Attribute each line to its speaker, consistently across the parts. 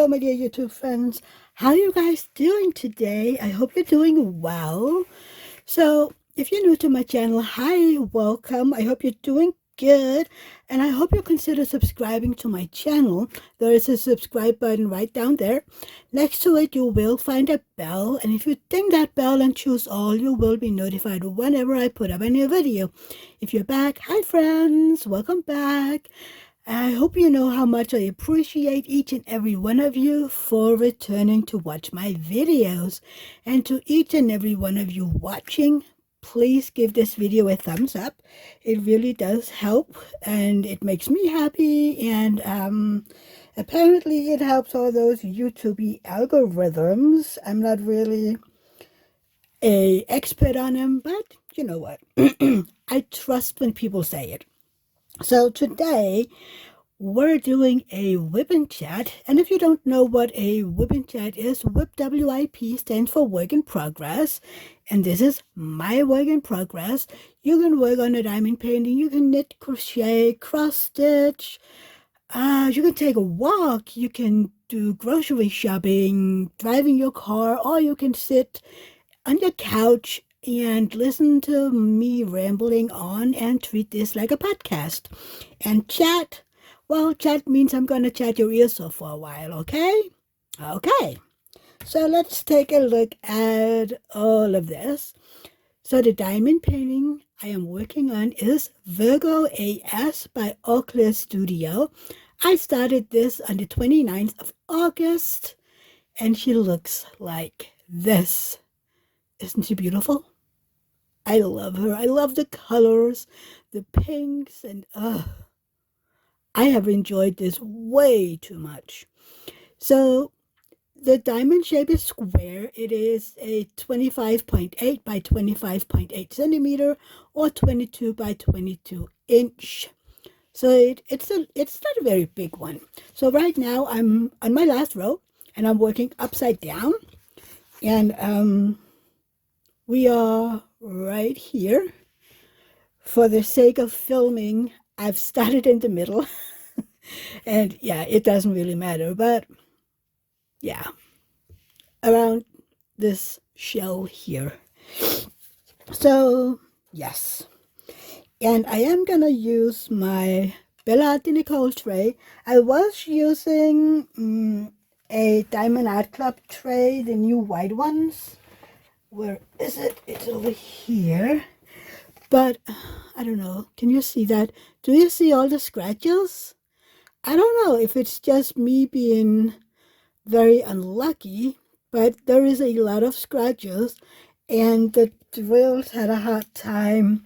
Speaker 1: Hello, my dear YouTube friends. How are you guys doing today? I hope you're doing well. So, if you're new to my channel, hi, welcome. I hope you're doing good, and I hope you consider subscribing to my channel. There is a subscribe button right down there. Next to it, you will find a bell, and if you ding that bell and choose all, you will be notified whenever I put up a new video. If you're back, hi friends, welcome back. I hope you know how much I appreciate each and every one of you for returning to watch my videos. And to each and every one of you watching, please give this video a thumbs up. It really does help and it makes me happy, and apparently it helps all those YouTube algorithms. I'm not really a expert on them, but you know what? I trust when people say it. So today we're doing a whip and chat, and if you don't know what a whip and chat is, WIP WIP stands for work in progress, and this is my work in progress. You can work on a diamond painting, you can knit, crochet, cross stitch, you can take a walk, you can do grocery shopping, driving your car, or you can sit on your couch and listen to me rambling on and treat this like a podcast. And chat, well, chat means I'm going to chat your ears off for a while, okay? Okay, so let's take a look at all of this. So the diamond painting I am working on is Virgo AS by All Clear Studio. I started this on the 29th of August, and she looks like this. Isn't she beautiful? I love her. I love the colors, the pinks, and I have enjoyed this way too much. So the diamond shape is square. It is a 25.8 by 25.8 centimeter or 22 by 22 inch. So it's not a very big one. So right now I'm on my last row and I'm working upside down, and we are right here. For the sake of filming, I've started in the middle. And yeah, it doesn't really matter, but yeah, around this shell here. So yes, and I am gonna use my Bella Nicole tray. I was using a Diamond Art Club tray, the new white ones. Where is it? It's over here. But I don't know. Can you see that? Do you see all the scratches? I don't know if it's just me being very unlucky, but there is a lot of scratches, and the drills had a hard time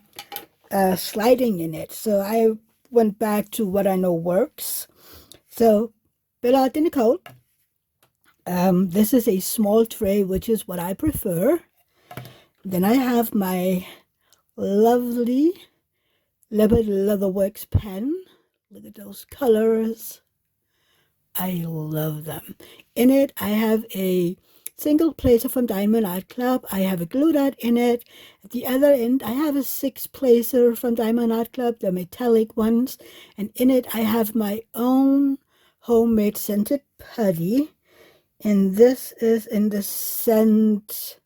Speaker 1: sliding in it. So I went back to what I know works. So, Bella Nicole. This is a small tray, which is what I prefer. Then I have my lovely Leopard Leatherworks pen. Look at those colors. I love them. In it, I have a single placer from Diamond Art Club. I have a glue dot in it. At the other end, I have a 6 placer from Diamond Art Club, the metallic ones. And in it, I have my own homemade scented putty. And this is in the scent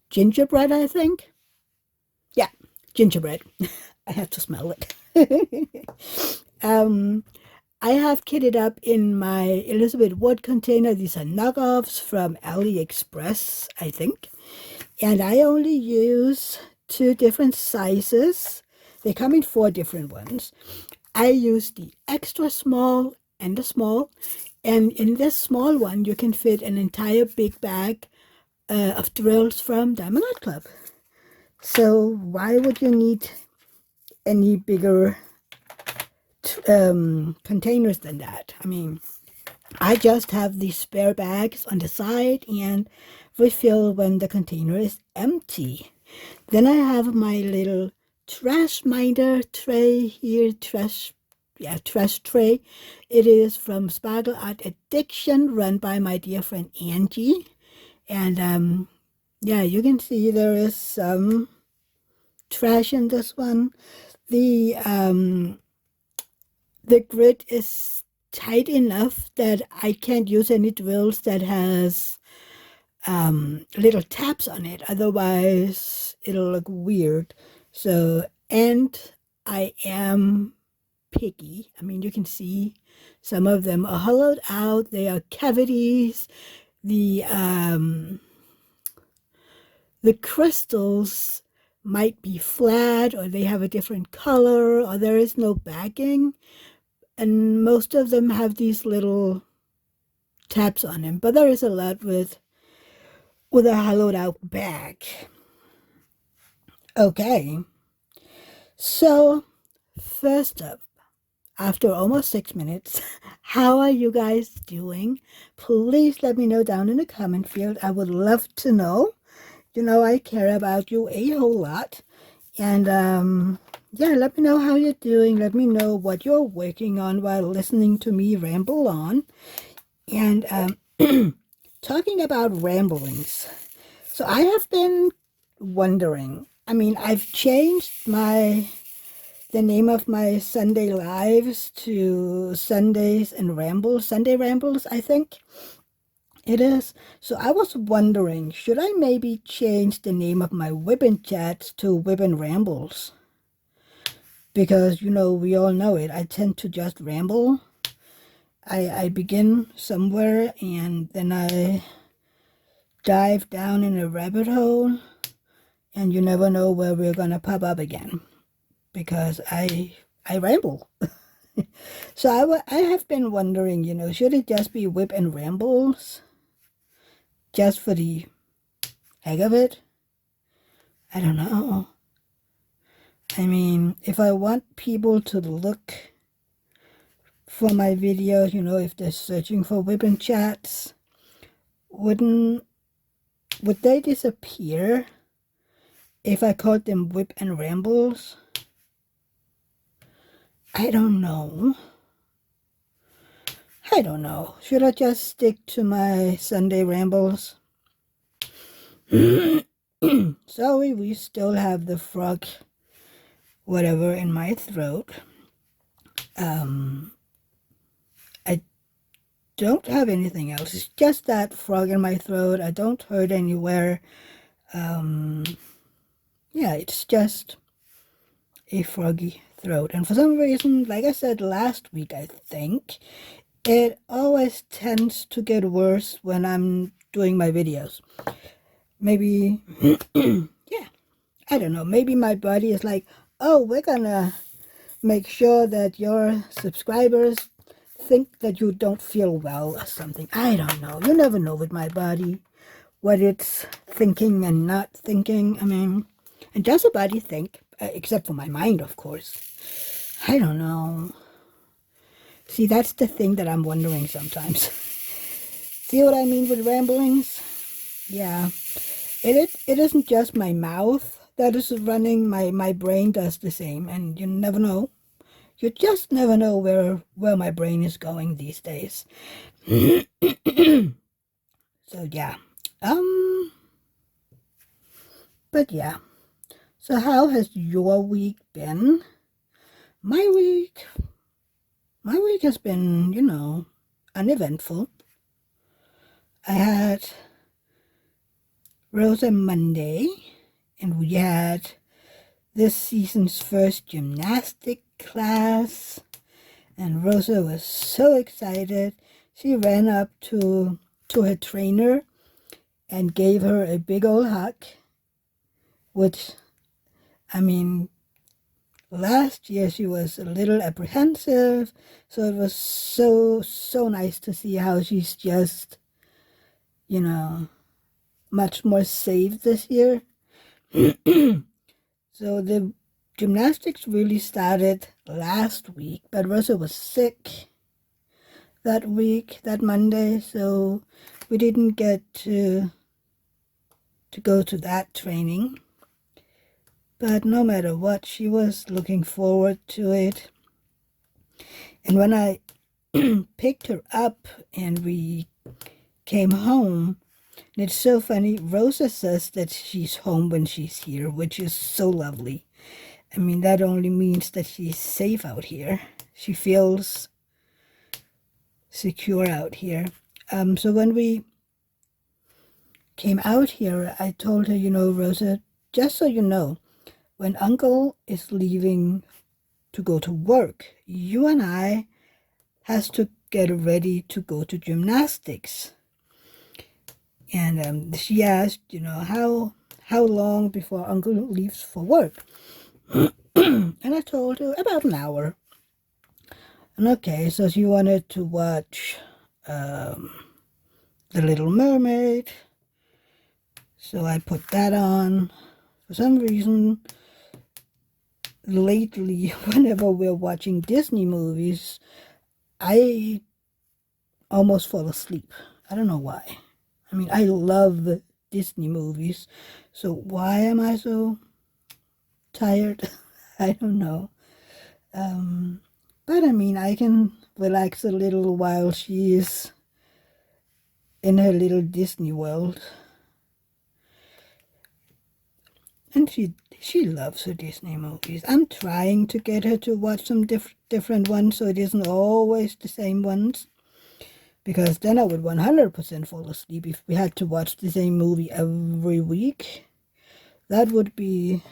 Speaker 1: gingerbread, I think. Yeah, gingerbread. I have to smell it. I have kitted up in my Elizabeth Wood container. These are knockoffs from AliExpress, I think. And I only use 2 different sizes. They come in 4 different ones. I use the extra small and the small. And in this small one, you can fit an entire big bag of drills from Diamond Art Club. So why would you need any bigger containers than that? I mean, I just have these spare bags on the side and refill when the container is empty. Then I have my little trash minder tray here, trash tray. It is from Sparkle Art Addiction, run by my dear friend Angie. And yeah, you can see there is some trash in this one. The grid is tight enough that I can't use any drills that has little taps on it. Otherwise, it'll look weird. So, and I am picky. I mean, you can see some of them are hollowed out. They are cavities. The crystals might be flat, or they have a different color, or there is no backing. And most of them have these little taps on them. But there is a lot with a hollowed out back. Okay. So, first up, after almost 6 minutes, how are you guys doing? Please let me know down in the comment field. I would love to know. You know, I care about you a whole lot. And yeah, let me know how you're doing. Let me know what you're working on while listening to me ramble on. And talking about ramblings. So I have been wondering. I mean, I've changed the name of my Sunday lives to Sundays and Rambles, Sunday Rambles, I think it is. So I was wondering, should I maybe change the name of my Whippin' Chats to Whippin' Rambles? Because, you know, we all know it. I tend to just ramble. I begin somewhere and then I dive down in a rabbit hole, and you never know where we're gonna pop up again because I ramble. So I have been wondering, you know, should it just be Whip and Rambles? Just for the heck of it? I don't know. I mean, if I want people to look for my videos, you know, if they're searching for Whip and Chats, would they disappear if I called them Whip and Rambles? I don't know. I don't know. Should I just stick to my Sunday rambles? Sorry, we still have the frog, whatever, in my throat. I don't have anything else. It's just that frog in my throat. I don't hurt anywhere. Yeah, it's just a froggy throat. And for some reason, like I said last week, I think, it always tends to get worse when I'm doing my videos. Maybe, yeah, I don't know. Maybe my body is like, oh, we're gonna make sure that your subscribers think that you don't feel well or something. I don't know. You never know with my body what it's thinking and not thinking. I mean, and does the body think? Except for my mind, of course. I don't know. See, that's the thing that I'm wondering sometimes. See what I mean with ramblings? Yeah. It isn't just my mouth that is running. My brain does the same. And you never know. You just never know where my brain is going these days. So, yeah. But yeah. So how has your week been? My week has been, you know, uneventful. I had Rosa Monday, and we had this season's first gymnastic class, and Rosa was so excited. She ran up to her trainer and gave her a big old hug, which, I mean, last year she was a little apprehensive, so it was so nice to see how she's just, you know, much more safe this year. So the gymnastics really started last week, but Rosa was sick that week, that Monday, so we didn't get to go to that training. But no matter what, she was looking forward to it. And when I picked her up and we came home, and it's so funny, Rosa says that she's home when she's here, which is so lovely. I mean, that only means that she's safe out here. She feels secure out here. So when we came out here, I told her, Rosa, just so you know, when Uncle is leaving to go to work, you and I has to get ready to go to gymnastics. And she asked, how long before Uncle leaves for work? And I told her about an hour. And okay, so she wanted to watch The Little Mermaid. So I put that on. For some reason, lately, whenever we're watching Disney movies, I almost fall asleep. I don't know why. I mean, I love Disney movies, so why am I so tired? I don't know. But I mean, I can relax a little while she is in her little Disney world. And she loves her Disney movies. I'm trying to get her to watch some different ones so it isn't always the same ones. Because then I would 100% fall asleep if we had to watch the same movie every week. That would be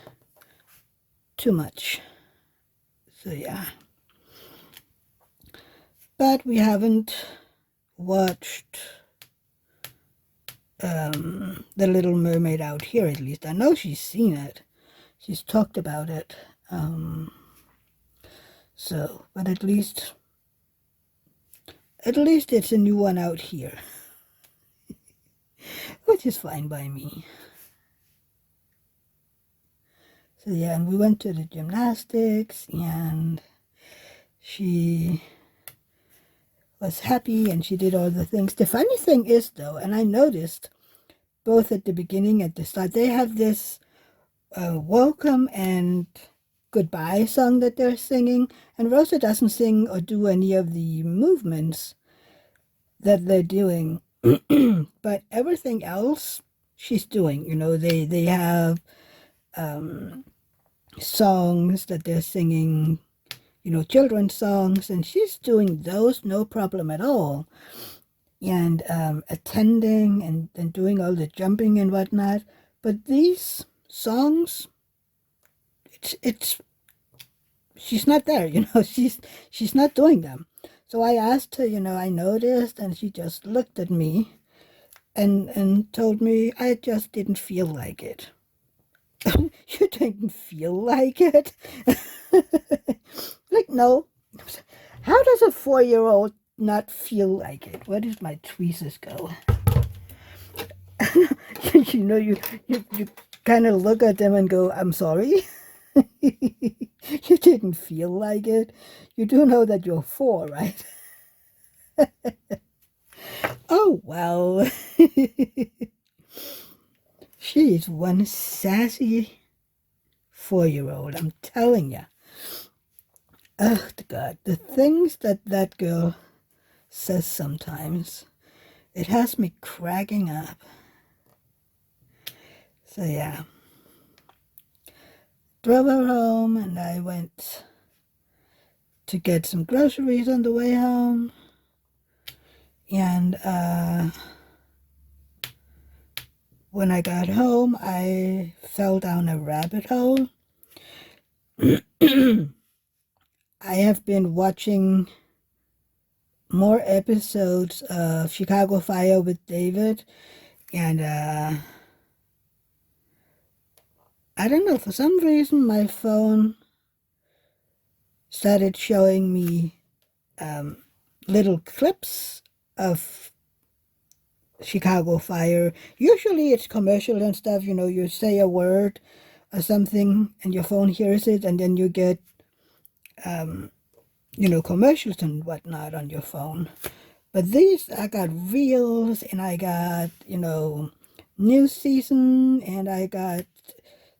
Speaker 1: too much. So yeah. But we haven't watched The Little Mermaid out here, at least. I know she's seen it. She's talked about it. But at least it's a new one out here. Which is fine by me. So yeah, and we went to the gymnastics, and she was happy, and she did all the things. The funny thing is, though, and I noticed both at the beginning and the start, they have this welcome and goodbye song that they're singing, and Rosa doesn't sing or do any of the movements that they're doing, but everything else she's doing. They have songs that they're singing, children's songs, and she's doing those no problem at all. And attending and doing all the jumping and whatnot. But these songs, it's she's not there, she's not doing them. So I asked her, I noticed, and she just looked at me and told me I just didn't feel like it. You didn't feel like it? Like, no. How does a 4-year-old not feel like it? Where does my tweezers go? You kind of look at them and go, I'm sorry. You didn't feel like it. You do know that you're 4, right? Oh, well. She's one sassy 4-year-old, I'm telling you. Oh, God, the things that girl says sometimes, it has me cracking up. So, yeah. Drove her home, and I went to get some groceries on the way home. And when I got home, I fell down a rabbit hole. I have been watching more episodes of Chicago-Fire with David, and I don't know, for some reason my phone started showing me little clips of Chicago-Fire. Usually it's commercial and stuff, you say a word or something and your phone hears it, and then you get commercials and whatnot on your phone. But these, I got reels, and I got, news season, and I got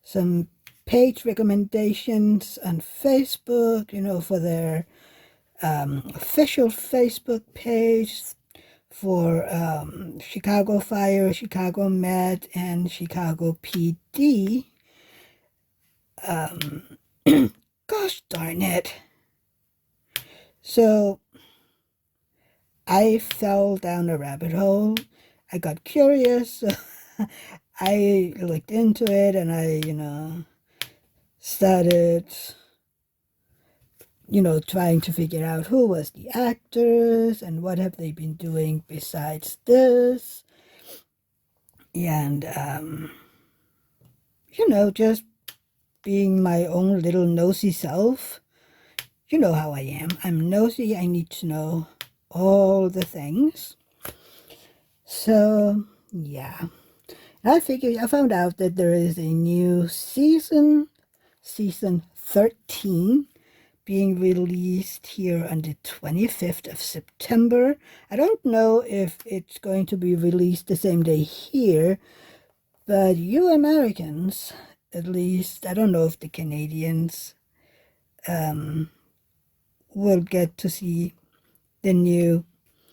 Speaker 1: some page recommendations on Facebook, for their official Facebook page for Chicago-Fire, Chicago Med, and Chicago PD. Gosh darn it. So I fell down a rabbit hole. I got curious. So I looked into it and I, started, trying to figure out who was the actors and what have they been doing besides this. And, just being my own little nosy self. You know how I am. I'm nosy. I need to know all the things. So, yeah. I found out that there is a new season 13, being released here on the 25th of September. I don't know if it's going to be released the same day here, but you Americans, at least, I don't know if the Canadians will get to see the new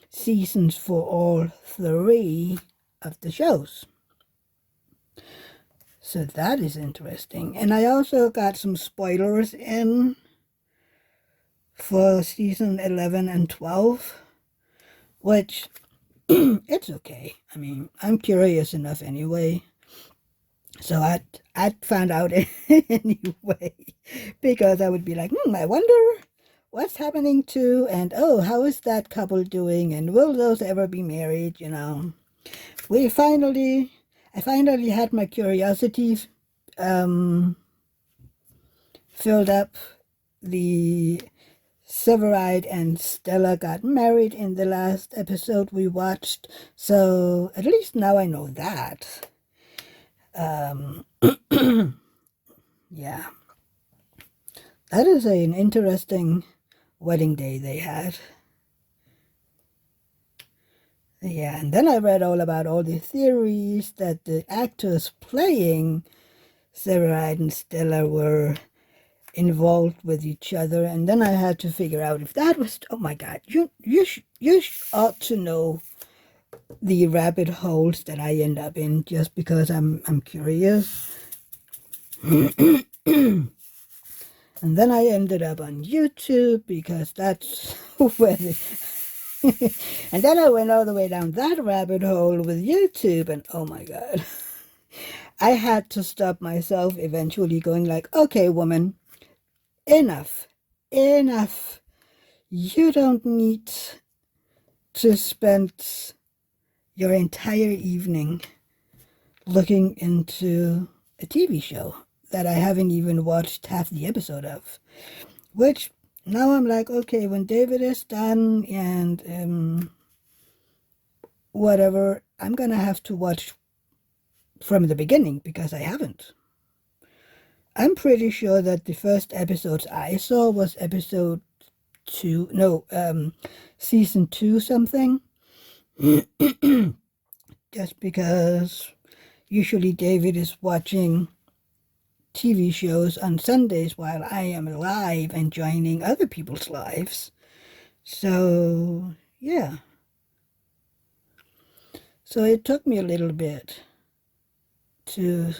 Speaker 1: seasons for all 3 of the shows. So that is interesting. And I also got some spoilers in for season 11 and 12, which it's okay. I mean, I'm curious enough anyway. So I'd find out anyway, because I would be like, I wonder what's happening to, and oh, how is that couple doing, and will those ever be married, I finally had my curiosity filled up. The Severide and Stella got married in the last episode we watched, so at least now I know that. Yeah. That is an interesting wedding day they had. Yeah, and then I read all about all the theories that the actors playing Severide and Stella were involved with each other, and then I had to figure out if that was. Oh my God, you ought to know the rabbit holes that I end up in just because I'm curious. And then I ended up on YouTube because that's where and then I went all the way down that rabbit hole with YouTube, and oh my God. I had to stop myself eventually going like, okay, woman, enough. You don't need to spend your entire evening looking into a TV show that I haven't even watched half the episode of. Which now I'm like, okay, when David is done and whatever, I'm going to have to watch from the beginning because I haven't. I'm pretty sure that the first episodes I saw was episode 2, no, season 2 something. Just because usually David is watching TV shows on Sundays while I am live and joining other people's lives. So, yeah. So it took me a little bit to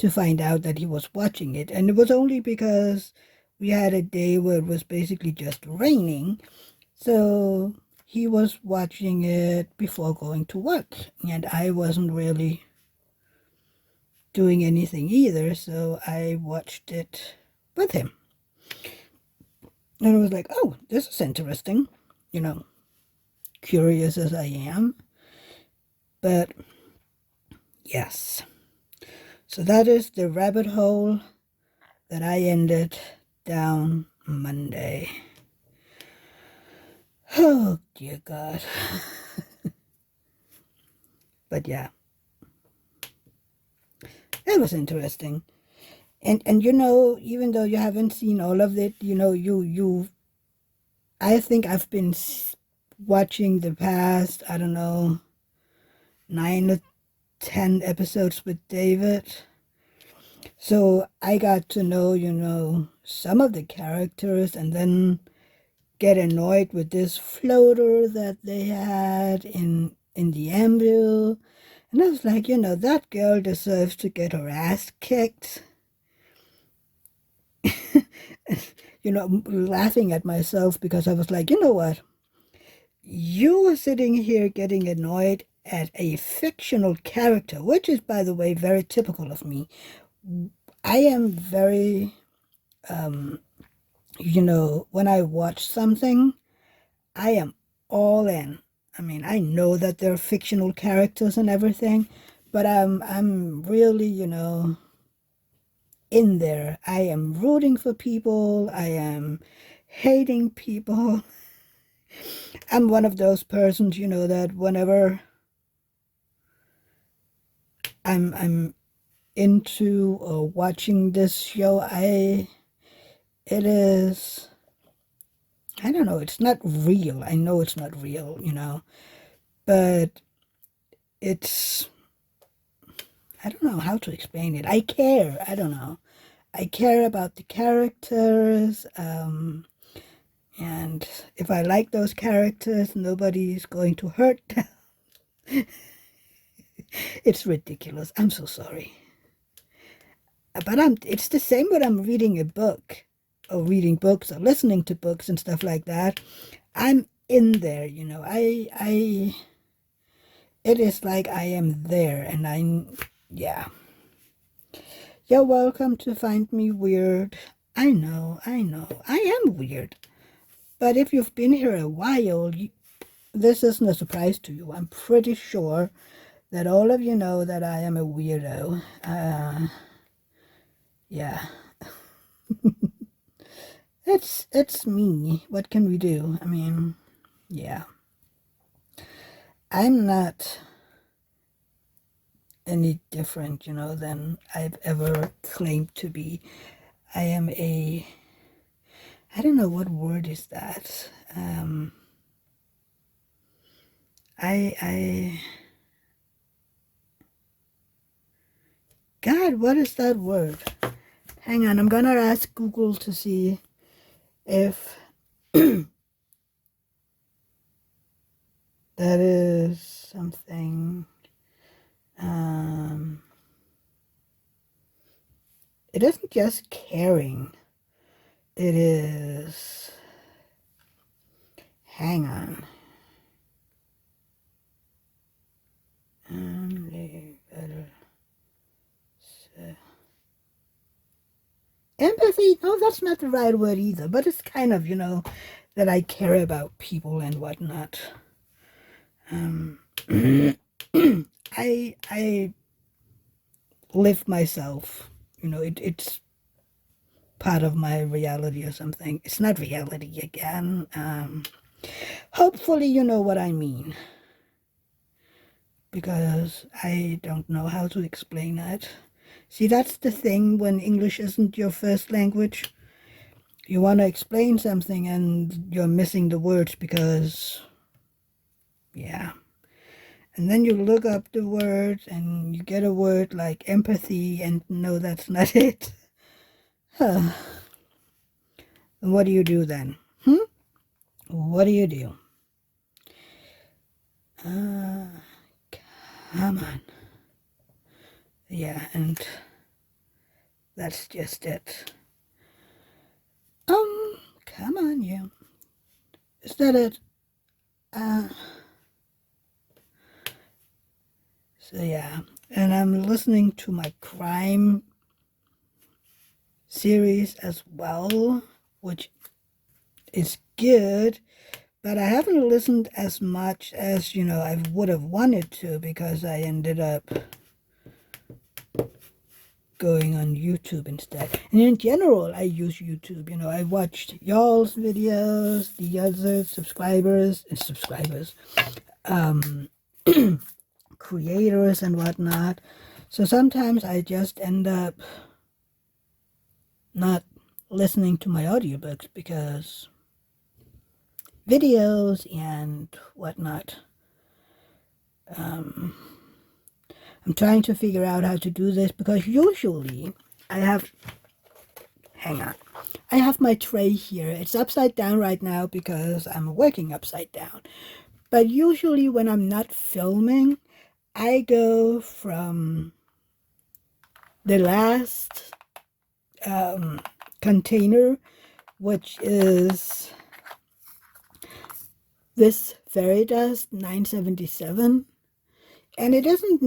Speaker 1: find out that he was watching it. And it was only because we had a day where it was basically just raining. So he was watching it before going to work. And I wasn't really doing anything either. So I watched it with him. And I was like, oh, this is interesting. Curious as I am. But yes. So that is the rabbit hole that I ended down Monday. Oh, dear God. But yeah, it was interesting. And even though you haven't seen all of it, I think I've been watching the past, I don't know, 9 or 10 episodes with David. So I got to know, some of the characters and then get annoyed with this floater that they had in the ambulance. And I was like, that girl deserves to get her ass kicked. Laughing at myself because I was like, you know what? you are sitting here getting annoyed at a fictional character, which is, by the way, very typical of me. I am very, when I watch something, I am all in. I mean, I know that they're fictional characters and everything, but I'm really, in there. I am rooting for people. I am hating people. I'm one of those persons, that whenever I'm into watching this show, it is, I don't know, it's not real. I know it's not real, but it's, I don't know how to explain it. I care. I don't know. I care about the characters, and if I like those characters, nobody's going to hurt them. It's ridiculous. I'm so sorry. But it's the same when I'm reading a book or reading books or listening to books and stuff like that. I'm in there, it is like I am there, and yeah. You're welcome to find me weird. I know, I am weird. But if you've been here a while, this isn't a surprise to you. I'm pretty sure that all of you know that I am a weirdo. Yeah. It's me. What can we do? I mean, yeah. I'm not any different, than I've ever claimed to be. I am I don't know what word is that. I God, what is that word? Hang on, I'm gonna ask Google to see if that is something. It isn't just caring. It is. Hang on. Empathy? No, that's not the right word either. But it's kind of, that I care about people and whatnot. I live myself. It's part of my reality or something. It's not reality again. Hopefully you know what I mean, because I don't know how to explain that. See, that's the thing when English isn't your first language. You want to explain something and you're missing the words because, yeah. And then you look up the words and you get a word like empathy, and no, that's not it. Huh. And what do you do then? What do you do? Come on. Yeah, and that's just it. Come on, you. Is that it? So yeah, and I'm listening to my crime series as well, which is good, but I haven't listened as much as, I would have wanted to, because I ended up going on YouTube instead. And in general, I use YouTube. I watched y'all's videos, the other subscribers, creators and whatnot. So sometimes I just end up not listening to my audiobooks because videos and whatnot. I'm trying to figure out how to do this, because usually hang on, I have my tray here. It's upside down right now because I'm working upside down. But usually when I'm not filming, I go from the last container, which is this fairy dust 977, and it doesn't,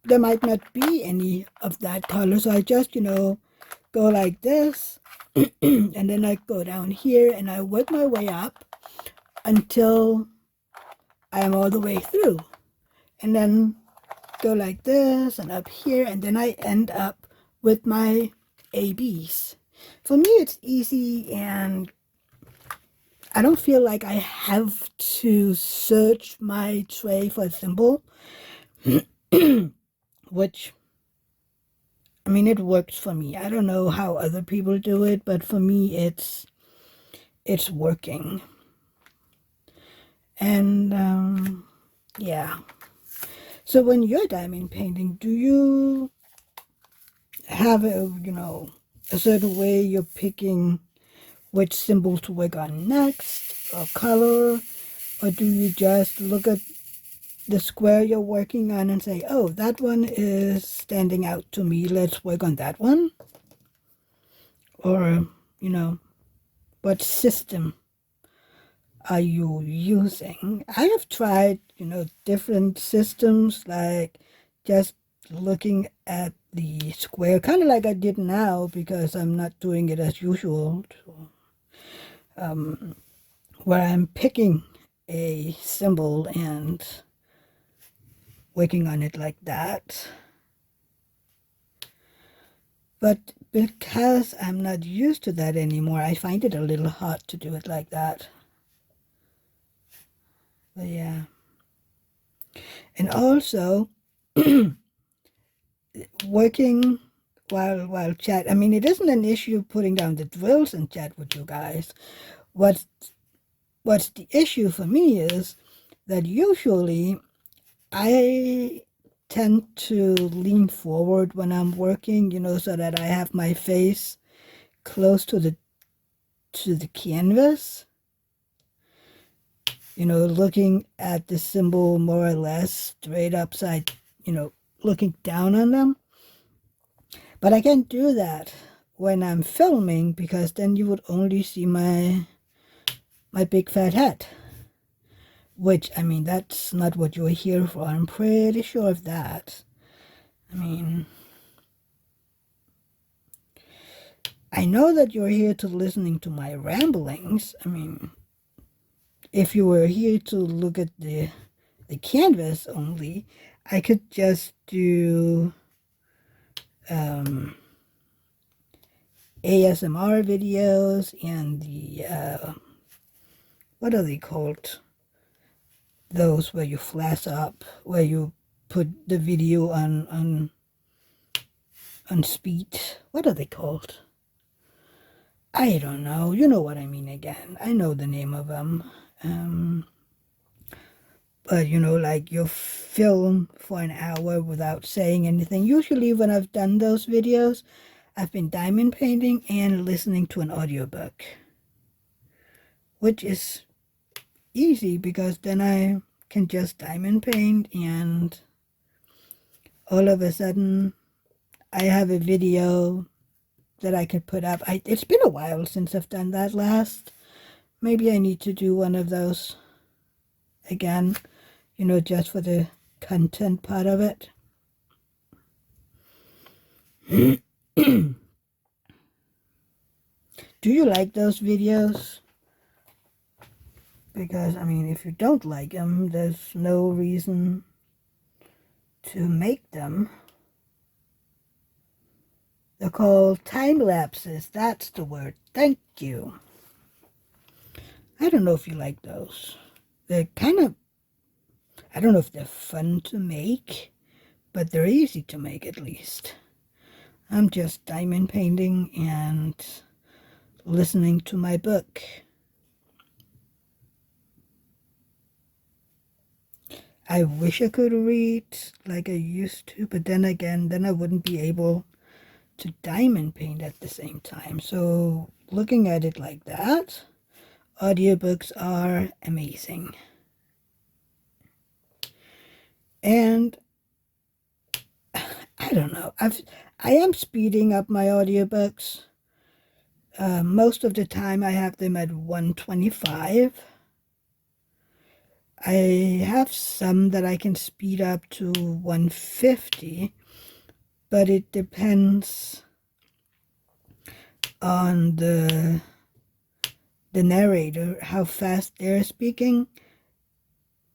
Speaker 1: there might not be any of that color, so I just, go like this, and then I go down here and I work my way up until I'm all the way through, and then go like this and up here, and then I end up with my ABs. For me, it's easy, and I don't feel like I have to search my tray for a symbol, which, I mean, it works for me. I don't know how other people do it, but for me, it's working. And yeah. So when you're diamond painting, do you have a certain way you're picking which symbol to work on next, or color, or do you just look at the square you're working on and say, oh, that one is standing out to me, let's work on that one? Or, what system are you using? I have tried, different systems, like just looking at the square, kind of like I did now, because I'm not doing it as usual. Where I'm picking a symbol and working on it like that. But because I'm not used to that anymore, I find it a little hard to do it like that. But yeah. And also, working while chat, I mean, it isn't an issue putting down the drills and chat with you guys. What's the issue for me is that usually I tend to lean forward when I'm working, so that I have my face close to the canvas, looking at the symbol more or less straight upside, looking down on them. But I can't do that when I'm filming, because then you would only see my big fat head. Which, I mean, that's not what you're here for. I'm pretty sure of that. I mean, I know that you're here to listening to my ramblings. I mean, if you were here to look at the canvas only, I could just do ASMR videos and the, what are they called? Those where you flash up, where you put the video on speed. What are they called? I don't know. You know what I mean again. I know the name of them. But, like you film for an hour without saying anything. Usually when I've done those videos, I've been diamond painting and listening to an audiobook. Which is easy, because then I can just diamond paint, and all of a sudden I have a video that I could put up. It's been a while since I've done that last. Maybe I need to do one of those again, just for the content part of it. Do you like those videos? Because, I mean, if you don't like them, there's no reason to make them. They're called time lapses. That's the word. Thank you. I don't know if you like those. They're kind of, I don't know if they're fun to make, but they're easy to make at least. I'm just diamond painting and listening to my book. I wish I could read like I used to, but then again, then I wouldn't be able to diamond paint at the same time. So looking at it like that, audiobooks are amazing. And I don't know, I am speeding up my audiobooks. Most of the time I have them at 125. I have some that I can speed up to 150, but it depends on the narrator, how fast they're speaking,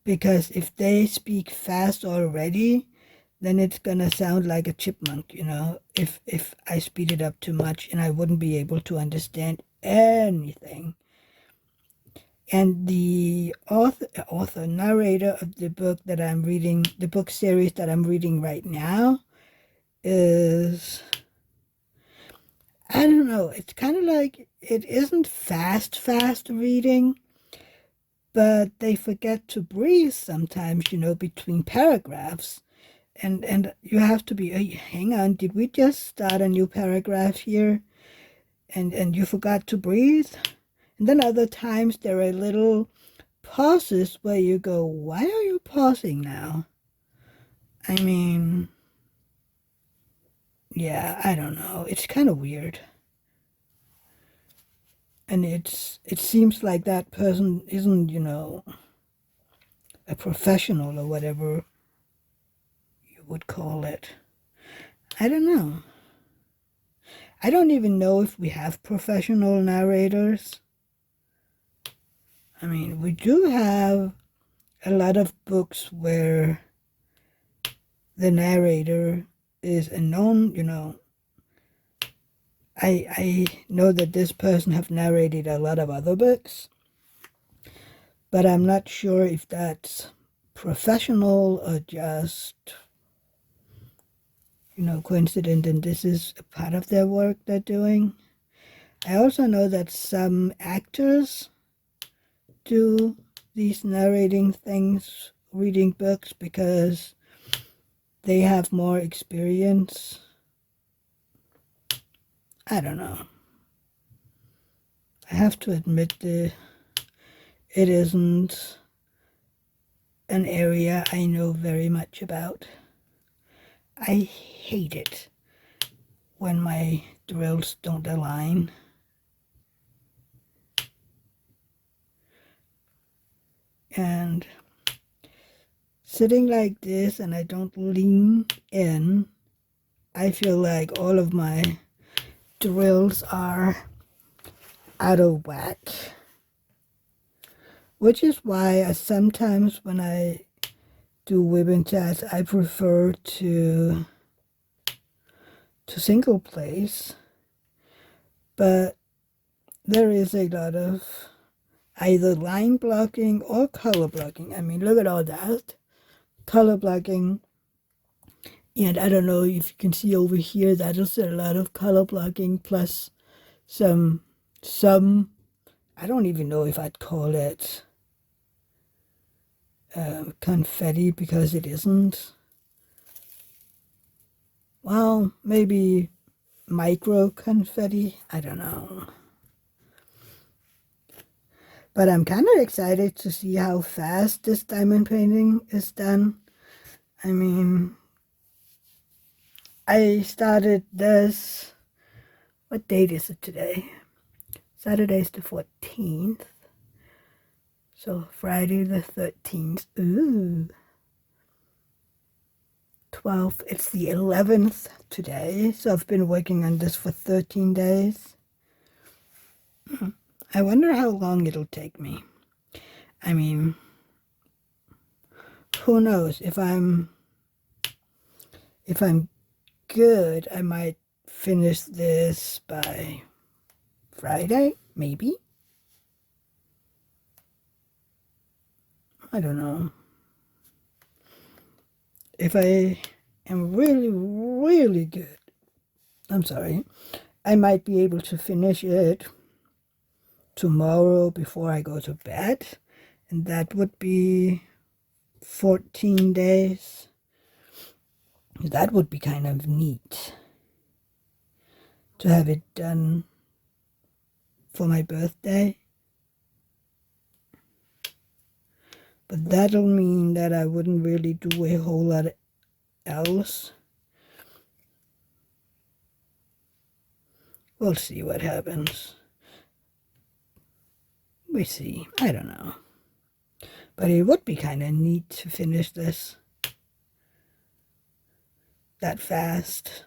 Speaker 1: because if they speak fast already, then it's gonna sound like a chipmunk, if I speed it up too much, and I wouldn't be able to understand anything. And the author narrator of the book that I'm reading, the book series that I'm reading right now, is, I don't know, it's kind of like, it isn't fast reading, but they forget to breathe sometimes, between paragraphs. And you have to be, hey, hang on, did we just start a new paragraph here? And you forgot to breathe? And then other times there are little pauses where you go, why are you pausing now? I mean, yeah, I don't know. It's kind of weird. And it seems like that person isn't, a professional or whatever you would call it. I don't know. I don't even know if we have professional narrators. I mean, we do have a lot of books where the narrator is a known, I know that this person have narrated a lot of other books, but I'm not sure if that's professional or just, coincident and this is a part of their work they're doing. I also know that some actors do these narrating things, reading books, because they have more experience. I don't know. I have to admit that it isn't an area I know very much about. I hate it when my drills don't align. And sitting like this and I don't lean in, I feel like all of my drills are out of whack. Which is why sometimes when I do ribbon chats, I prefer to single place. But there is a lot of either line blocking or color blocking. I mean, look at all that. Color blocking. And I don't know if you can see over here, that is a lot of color blocking plus some, I don't even know if I'd call it confetti, because it isn't. Well, maybe micro confetti. I don't know. But I'm kind of excited to see how fast this diamond painting is done. I mean, I started this, what date is it today? Saturday's the 14th. So Friday the 13th. Ooh. 12th. It's the 11th today. So I've been working on this for 13 days. I wonder how long it'll take me. I mean, who knows? If I'm good, I might finish this by Friday, maybe. I don't know. If I am really, really good, I'm sorry, I might be able to finish it tomorrow before I go to bed. And that would be 14 days. That would be kind of neat to have it done for my birthday. But that'll mean that I wouldn't really do a whole lot else. We'll see what happens. We see. I don't know. But it would be kind of neat to finish this that fast.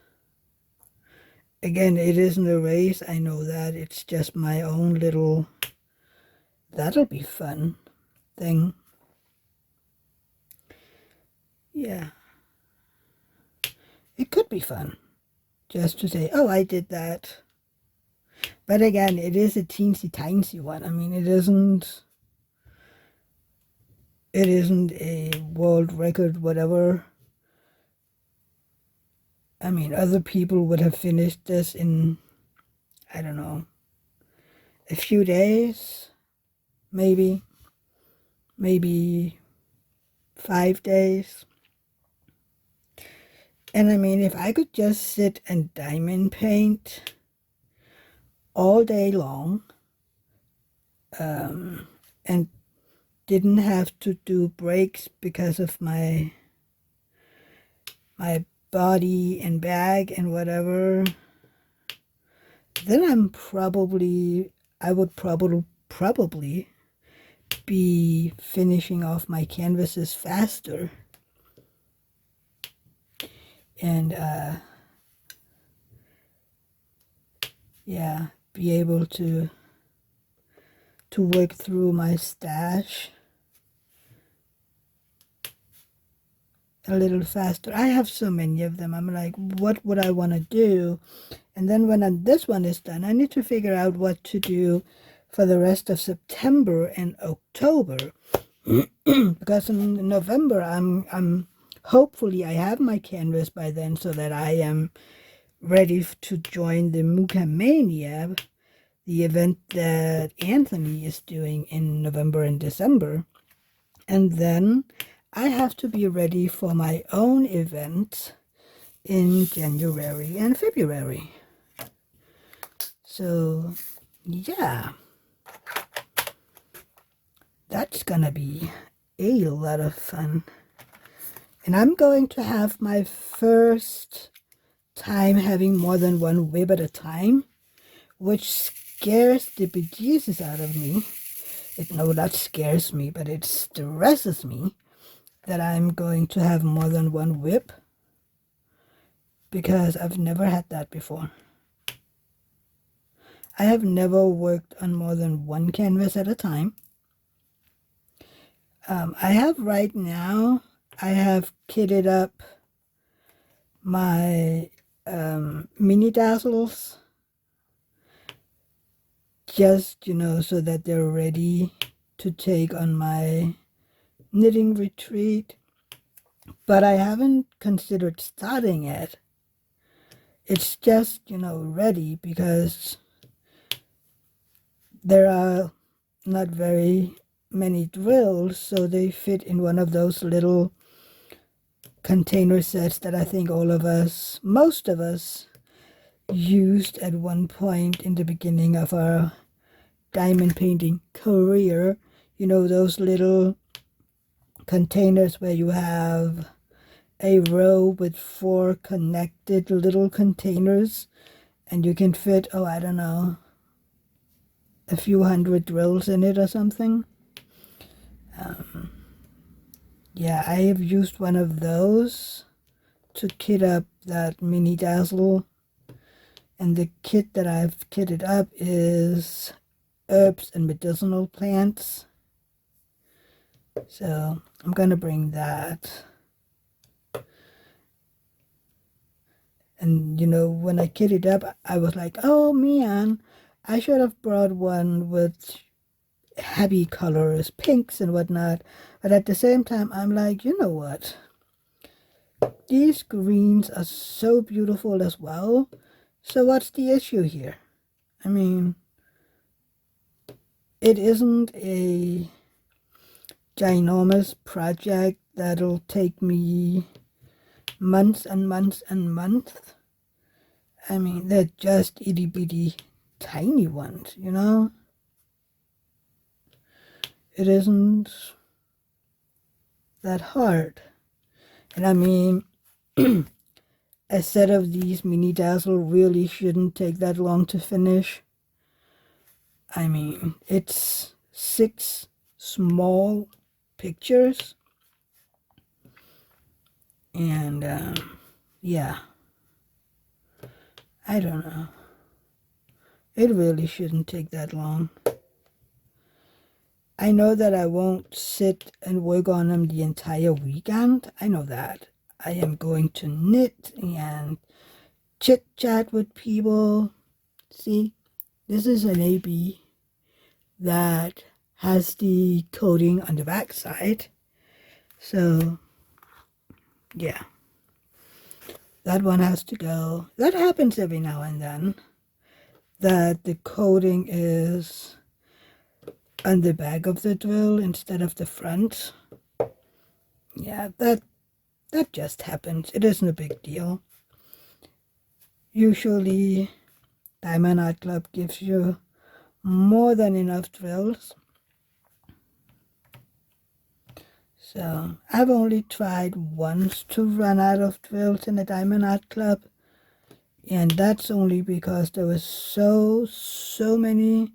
Speaker 1: Again, it isn't a race, I know that. It's just my own little, that'll be fun thing. Yeah. It could be fun just to say, oh, I did that. But again, it is a teensy-tiny one. I mean, it isn't a world record, whatever. I mean, other people would have finished this in, I don't know, a few days, maybe 5 days. And I mean, if I could just sit and diamond paint all day long, and didn't have to do breaks because of my body and bag and whatever, then I would probably be finishing off my canvases faster. And yeah, be able to work through my stash a little faster. I have so many of them. I'm like, what would I want to do? And then when this one is done, I need to figure out what to do for the rest of September and October. Because in November, I'm hopefully I have my canvas by then, so that I am ready to join the Mukamania, the event that Anthony is doing in November and December. And then I have to be ready for my own event in January and February. So, yeah, that's gonna be a lot of fun. And I'm going to have my first time having more than one whip at a time, which scares the bejesus out of me. No, that scares me, but it stresses me that I'm going to have more than one whip, because I've never had that before. I have never worked on more than one canvas at a time. I have right now, I have kitted up my mini dazzles, just, so that they're ready to take on my knitting retreat. But I haven't considered starting it. It's just, ready, because there are not very many drills, so they fit in one of those little container sets that I think most of us, used at one point in the beginning of our diamond painting career. Those little containers where you have a row with 4 connected little containers, and you can fit, I don't know, a few hundred drills in it or something. Yeah, I have used one of those to kit up that mini dazzle, and the kit that I've kitted up is herbs and medicinal plants. So I'm gonna bring that. And when I kitted up, I was like, oh man, I should have brought one with happy colors, pinks and whatnot. But at the same time, I'm like, you know what? These greens are so beautiful as well. So what's the issue here? I mean, it isn't a ginormous project that'll take me months and months and months. I mean, they're just itty bitty tiny ones, It isn't that hard. And I mean, a set of these mini dazzle really shouldn't take that long to finish. I mean, it's 6 small pictures. And yeah, I don't know. It really shouldn't take that long. I know that I won't sit and work on them the entire weekend. I know that. I am going to knit and chit-chat with people. See, this is an AB that has the coating on the back side. So, yeah. That one has to go. That happens every now and then. That the coating is on the back of the drill instead of the front. Yeah, that just happens. It isn't a big deal. Usually, Diamond Art Club gives you more than enough drills. So, I've only tried once to run out of drills in the Diamond Art Club. And that's only because there was so many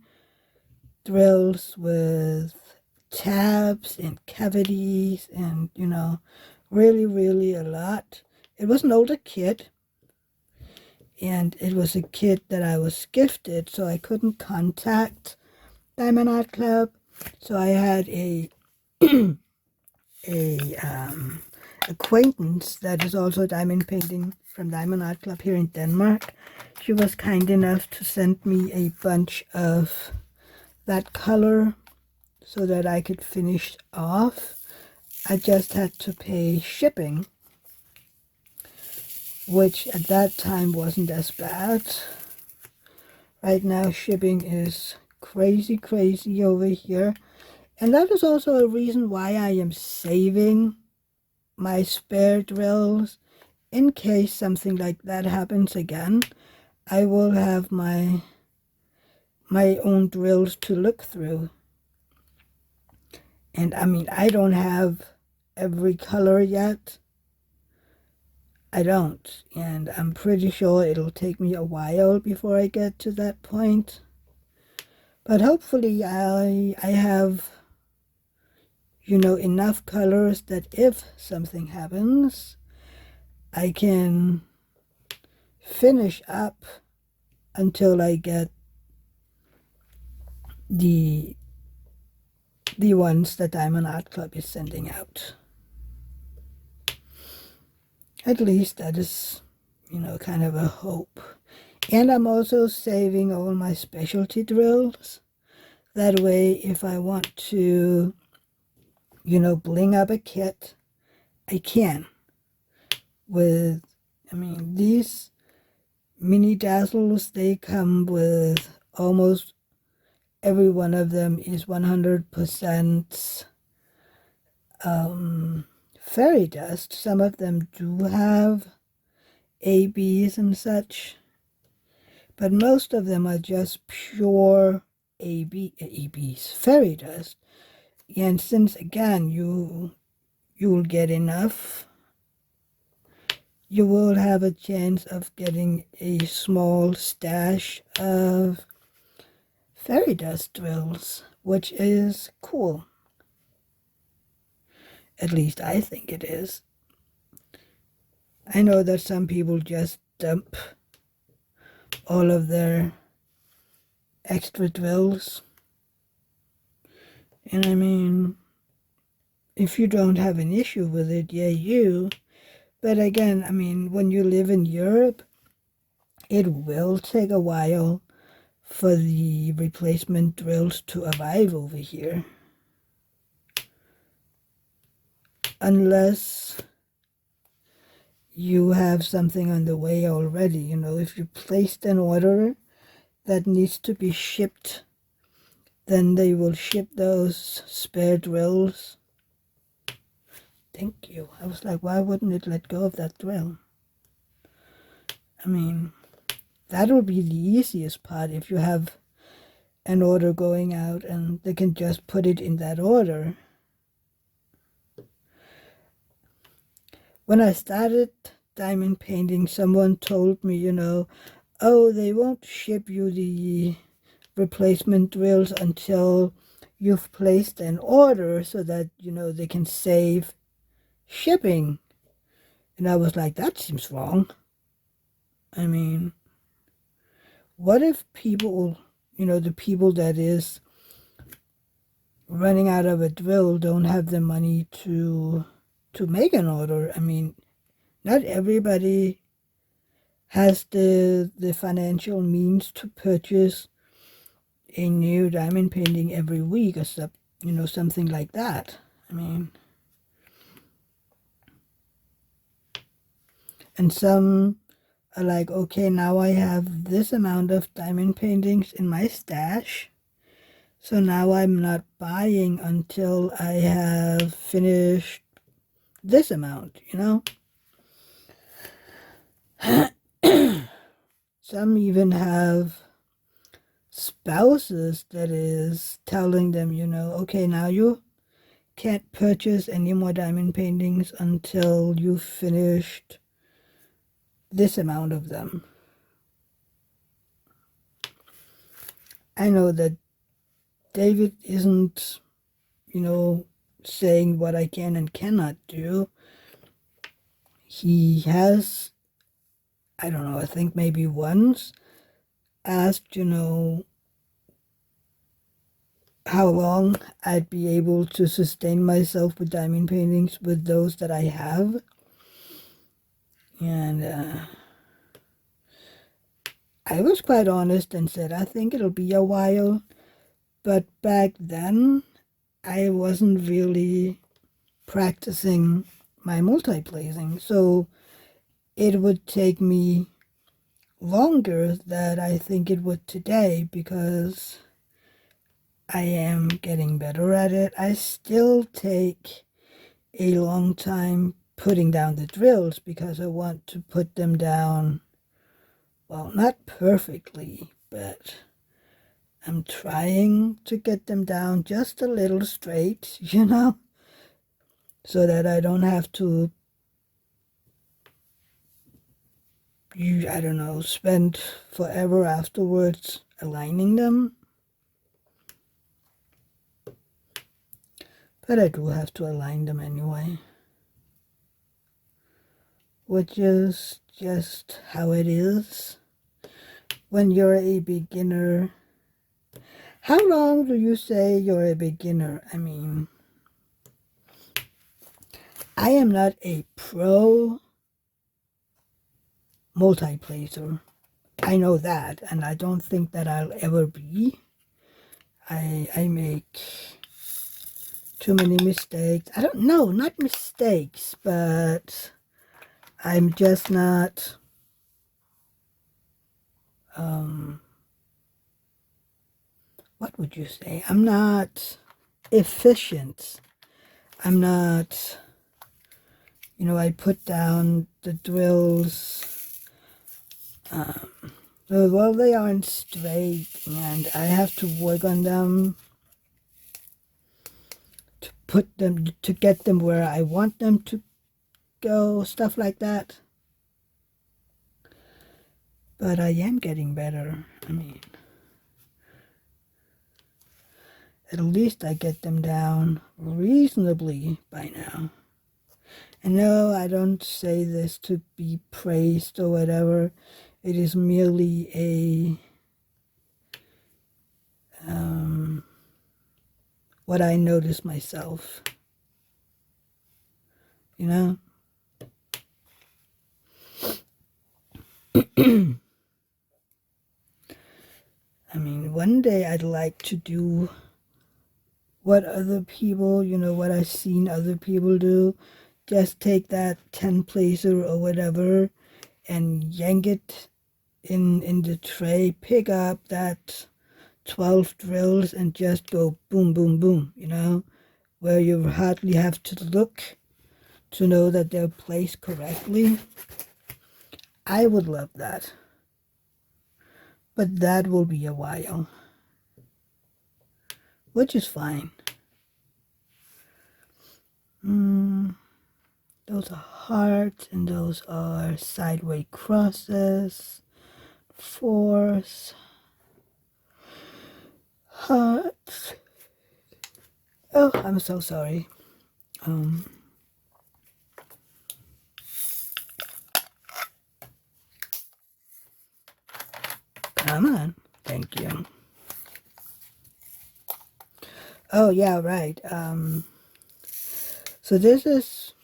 Speaker 1: drills with tabs and cavities and, you know, really a lot. It was an older kit, and it was a kit that I was gifted, so I couldn't contact Diamond Art Club. So I had a acquaintance that is also diamond painting from Diamond Art Club here in Denmark. She was kind enough to send me a bunch of that color so that I could finish off. I just had to pay shipping, which at that time wasn't as bad. Right now shipping is crazy over here. And that is also a reason why I am saving my spare drills. In case something like that happens again, I will have my own drills to look through. And I mean, I don't have every color yet. I don't. And I'm pretty sure it'll take me a while before I get to that point. But hopefully I have, you know, enough colors that if something happens, I can finish up until I get the ones that Diamond Art Club is sending out. At least that is, you know, kind of a hope. And I'm also saving all my specialty drills. That way, if I want to, you know, bling up a kit, I can. With, I mean, these mini dazzles, they come with almost every one of them is 100% fairy dust. Some of them do have ABs and such, but most of them are just pure ABs, fairy dust. And since again you'll get enough, you will have a chance of getting a small stash of fairy dust drills, which is cool. At least I think it is. I know that some people just dump all of their extra drills. And I mean, if you don't have an issue with it, yeah, you. But again, I mean, when you live in Europe, it will take a while for the replacement drills to arrive over here. Unless you have something on the way already. You know, if you placed an order that needs to be shipped, then they will ship those spare drills. Thank you. I was like, why wouldn't it let go of that drill? I mean, that'll be the easiest part if you have an order going out and they can just put it in that order. When I started diamond painting, someone told me, you know, oh, they won't ship you the replacement drills until you've placed an order so that, they can save shipping. And I was like, that seems wrong. I mean, what if people, the people that is running out of a drill don't have the money to make an order? I mean, not everybody has the financial means to purchase a new diamond painting every week or something like that. I mean, and some are like, okay, now I have this amount of diamond paintings in my stash, so now I'm not buying until I have finished this amount, Some even have spouses that is telling them, okay, now you can't purchase any more diamond paintings until you've finished this amount of them. I know that David isn't, saying what I can and cannot do. He has, I don't know, I think maybe once asked, how long I'd be able to sustain myself with diamond paintings with those that I have. And I was quite honest and said, I think it'll be a while. But back then, I wasn't really practicing my multi-placing. So it would take me longer than I think it would today because I am getting better at it. I still take a long time putting down the drills because I want to put them down, well, not perfectly, but I'm trying to get them down just a little straight, so that I don't have to, I don't know, spend forever afterwards aligning them. But I do have to align them anyway, which is just how it is when you're a beginner. How long do you say you're a beginner? I mean, I am not a pro multi-placer. I know that, and I don't think that I'll ever be. I make too many mistakes. I don't know, not mistakes, but I'm just not what would you say? I'm not efficient. I'm not, I put down the drills. Well, they aren't straight, and I have to work on them to put them, to get them where I want them to go, stuff like that. But I am getting better. I mean, at least I get them down reasonably by now. And no, I don't say this to be praised or whatever. It is merely a what I notice myself. I mean, one day I'd like to do what other people, what I've seen other people do. Just take that 10 placer or whatever and yank it in the tray, pick up that 12 drills and just go boom, boom, boom, where you hardly have to look to know that they're placed correctly. I would love that. But that will be a while, which is fine. Those are hearts and those are sideways crosses. Fours, hearts, Oh, I'm so sorry. Come on. Thank you. Oh, yeah, right. So this is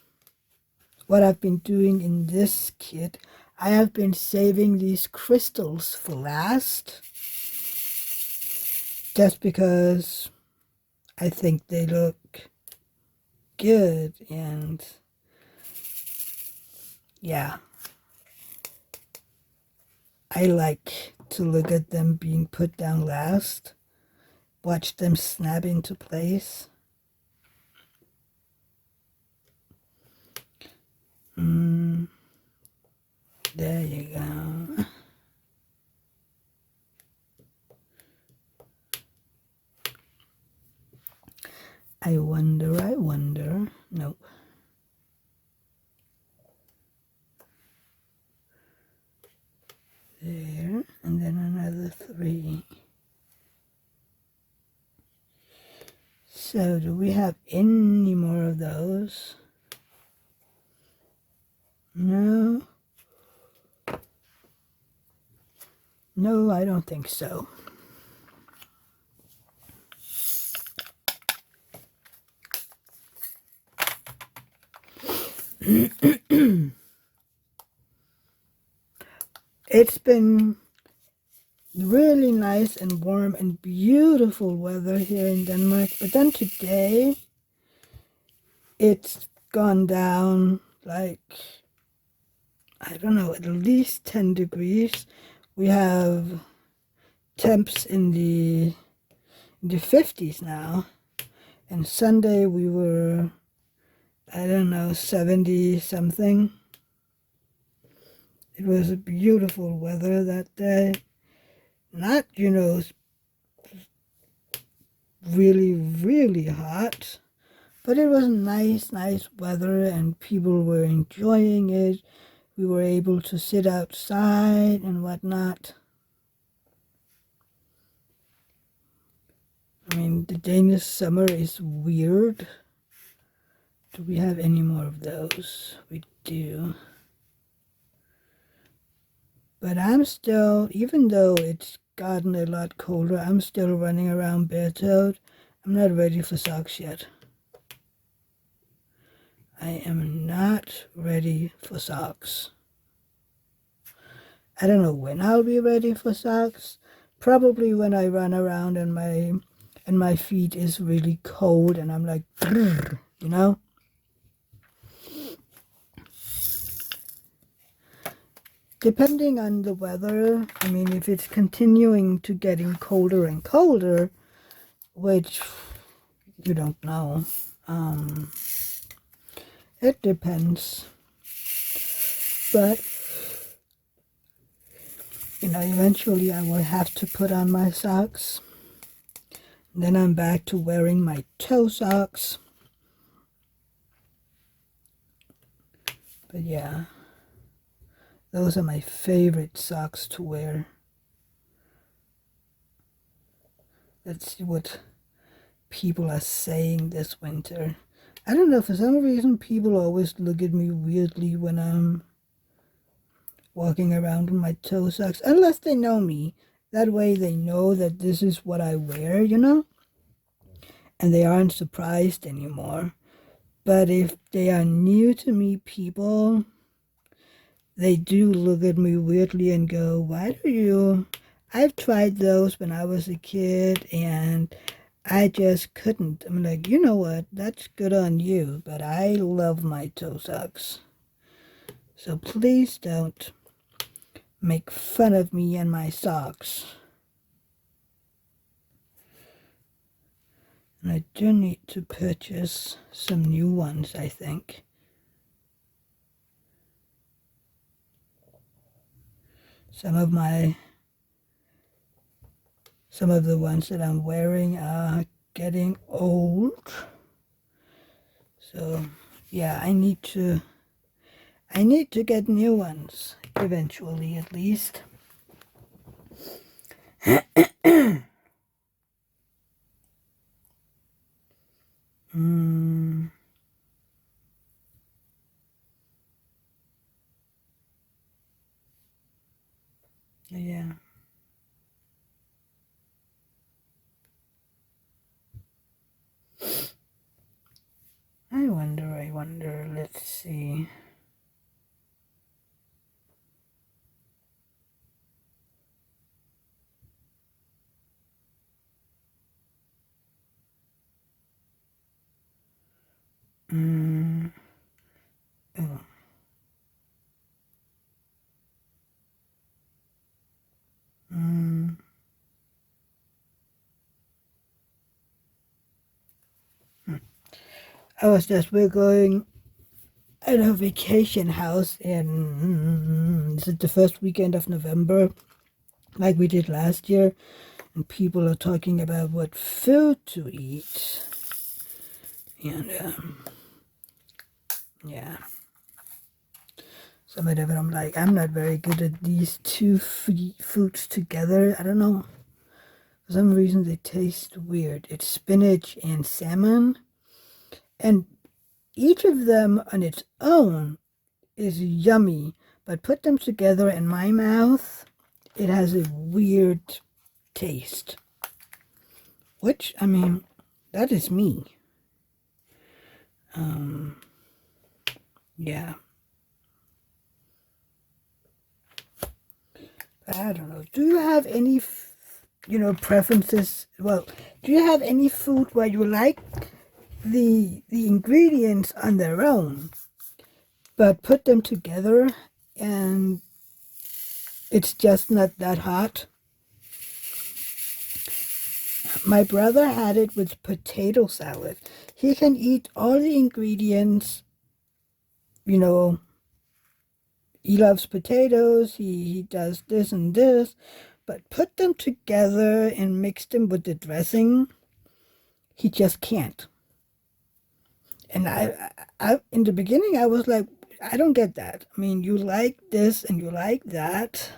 Speaker 1: what I've been doing in this kit. I have been saving these crystals for last, just because I think they look good, and yeah, I like to look at them being put down last, watch them snap into place. There you go. I wonder. Nope. There, and then another 3. So, do we have any more of those? No. No, I don't think so. It's been really nice and warm and beautiful weather here in Denmark, but then today it's gone down like, I don't know, at least 10 degrees. We have temps in the 50s now, and Sunday we were, I don't know, 70 something. It was a beautiful weather that day. Not, really hot, but it was nice weather, and people were enjoying it. We were able to sit outside and whatnot. I mean, the Danish summer is weird. Do we have any more of those? We do. But I'm still, even though it's gotten a lot colder, I'm still running around bare-toed. I'm not ready for socks yet. I am not ready for socks. I don't know when I'll be ready for socks. Probably when I run around and my feet is really cold and I'm like, you know? Depending on the weather, I mean, if it's continuing to getting colder and colder, which you don't know, it depends. But, eventually I will have to put on my socks. Then I'm back to wearing my toe socks. But yeah, those are my favorite socks to wear. Let's see what people are saying this winter. I don't know, for some reason people always look at me weirdly when I'm walking around in my toe socks, unless they know me. That way they know that this is what I wear, and they aren't surprised anymore. But if they are new to me people, they do look at me weirdly and go, why do you... I've tried those when I was a kid, and I just couldn't. I'm like, you know what? That's good on you, but I love my toe socks. So please don't make fun of me and my socks. And I do need to purchase some new ones, I think. Some of the ones that I'm wearing are getting old. So yeah, I need to get new ones eventually, at least. Yeah. I wonder, let's see. Mm, oh, mm. We're going at a vacation house in, is it the first weekend of November, like we did last year? And people are talking about what food to eat. And yeah, some of them I'm like, I'm not very good at these two foods together. I don't know. For some reason, they taste weird. It's spinach and salmon. And each of them on its own is yummy. But put them together in my mouth, it has a weird taste. Which, I mean, that is me. Yeah. I don't know. Do you have any, preferences? Well, do you have any food where you like the ingredients on their own, but put them together and it's just not that hot? My brother had it with potato salad. He can eat all the ingredients, you know, he loves potatoes, he does this and this, but put them together and mix them with the dressing, he just can't. And I in the beginning, I was like, I don't get that. I mean, you like this and you like that,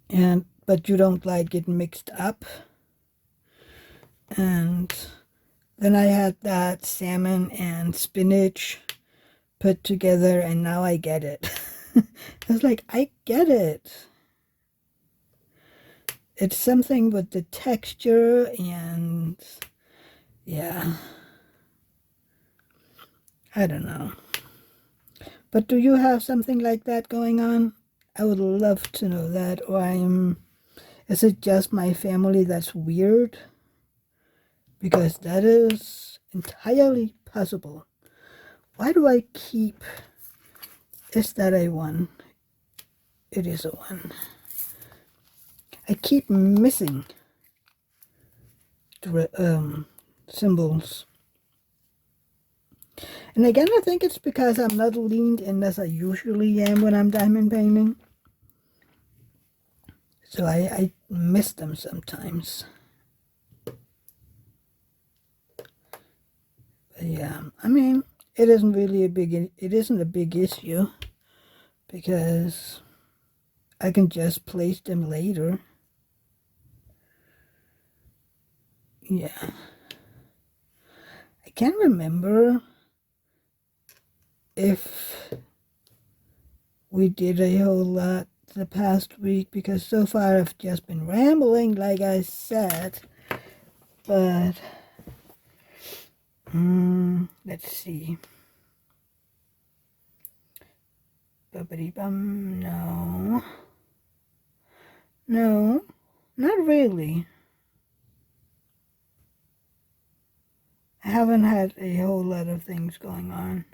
Speaker 1: and but you don't like it mixed up. And then I had that salmon and spinach put together, and now I get it. I was like, I get it. It's something with the texture, and yeah, I don't know. But do you have something like that going on? I would love to know that. Or is it just my family that's weird? Because that is entirely possible. Why do I keep, is that a one? It is a one. I keep missing symbols. And again, I think it's because I'm not leaned in as I usually am when I'm diamond painting. So I miss them sometimes. But yeah, I mean, it isn't a big issue because I can just place them later. Yeah. I can't remember if we did a whole lot the past week because so far I've just been rambling, like I said. But let's see. Bubbity bum. No. No, not really. I haven't had a whole lot of things going on.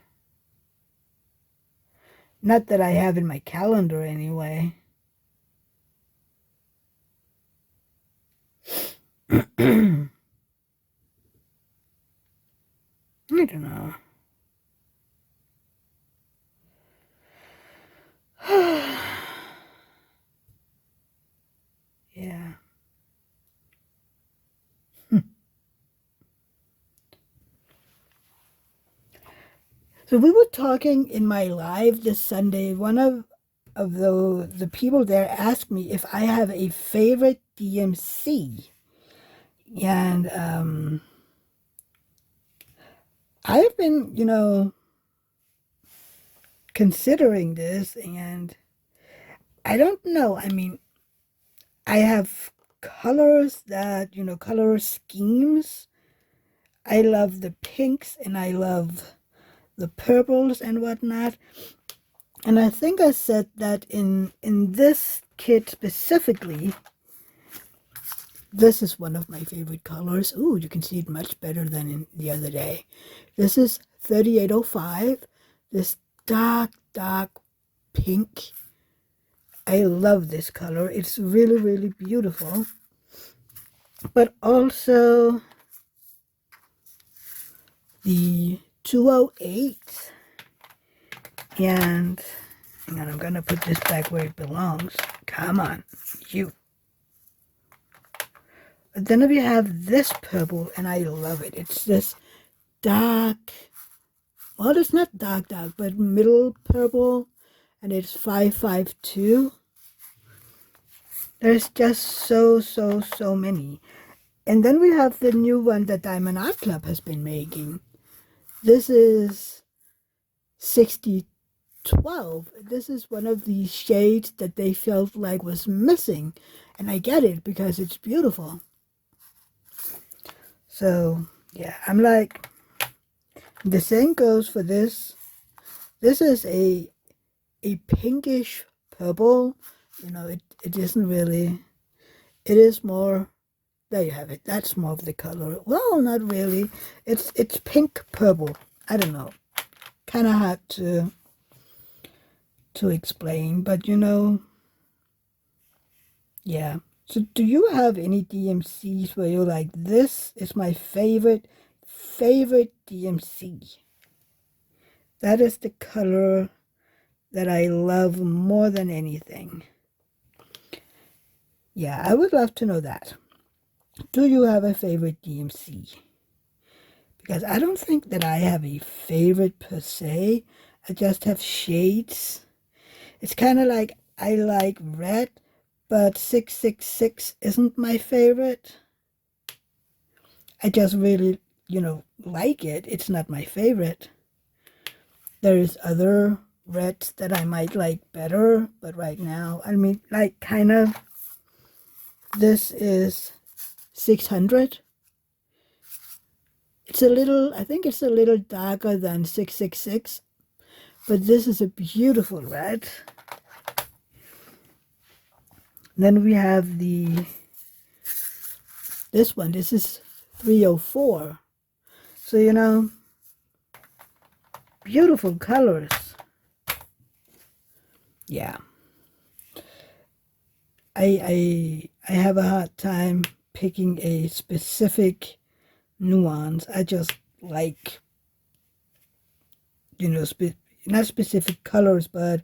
Speaker 1: Not that I have in my calendar anyway. I don't know. Yeah. So we were talking in my live this Sunday. One of the people there asked me if I have a favorite DMC, and I've been, considering this, and I don't know. I mean, I have colors that, color schemes. I love the pinks and I love the purples and whatnot. And I think I said that in this kit specifically, this is one of my favorite colors. Ooh, you can see it much better than in the other day. This is 3805. This dark, dark pink. I love this color. It's really, really beautiful. But also the 208. And hang on, I'm going to put this back where it belongs. Come on, you. But then we have this purple, and I love it. It's this dark, well, it's not dark, dark, but middle purple, and it's 552. There's just so many. And then we have the new one that Diamond Art Club has been making. This is 6012. This is one of the shades that they felt like was missing. And I get it because it's beautiful. So, yeah, I'm like, the same goes for this. This is a pinkish purple. It isn't really, it is more, there you have it. That's more of the color. Well, not really. It's pink purple. I don't know. Kind of hard to explain, but yeah. So do you have any DMCs where you're like, this is my favorite DMC? That is the color that I love more than anything. Yeah, I would love to know that. Do you have a favorite DMC? Because I don't think that I have a favorite per se. I just have shades. It's kind of like I like red, but 666 isn't my favorite. I just really, like it. It's not my favorite. There's other reds that I might like better, but right now, I mean, like kind of, this is 600. It's a little, I think it's a little darker than 666, but this is a beautiful red. Then we have this one. This is 304. So, beautiful colors. Yeah. I have a hard time picking a specific nuance. I just like, not specific colors, but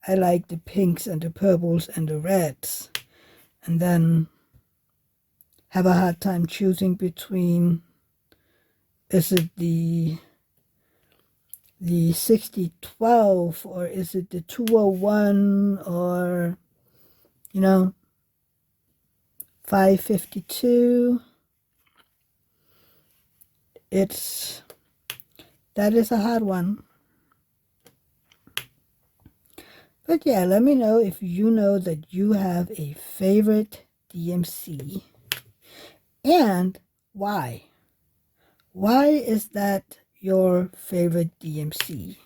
Speaker 1: I like the pinks and the purples and the reds. And then have a hard time choosing between, is it the 6012 or is it the 201 or 552. That is a hard one. But yeah, let me know if you know that you have a favorite DMC and why. Why is that your favorite DMC?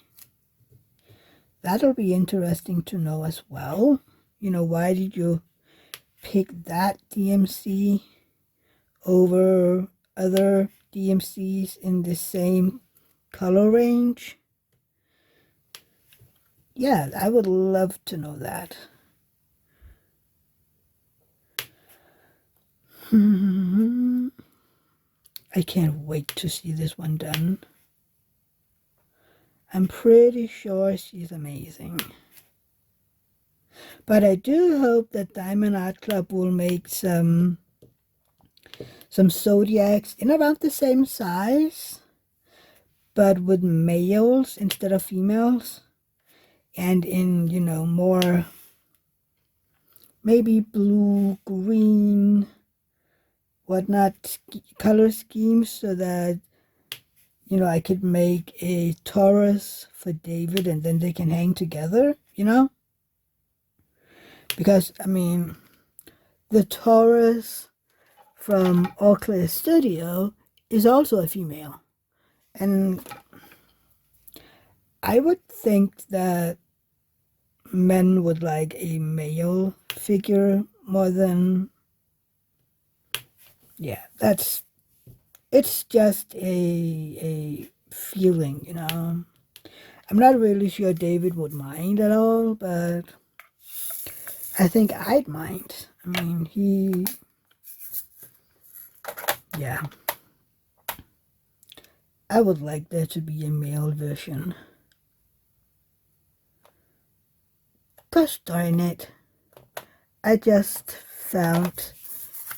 Speaker 1: That'll be interesting to know as well. Why did you pick that DMC over other DMCs in the same color range? Yeah, I would love to know that. I can't wait to see this one done. I'm pretty sure she's amazing. But I do hope that Diamond Art Club will make some zodiacs in around the same size, but with males instead of females, and in, more maybe blue, green, whatnot color schemes, so that I could make a Taurus for David and then they can hang together. Because, I mean, the Taurus from Oakley Studio is also a female. And I would think that men would like a male figure more than, yeah, it's just a feeling, you know. I'm not really sure David would mind at all, but I think I'd mind. I mean, yeah, I would like there to be a male version. Gosh darn it, I just found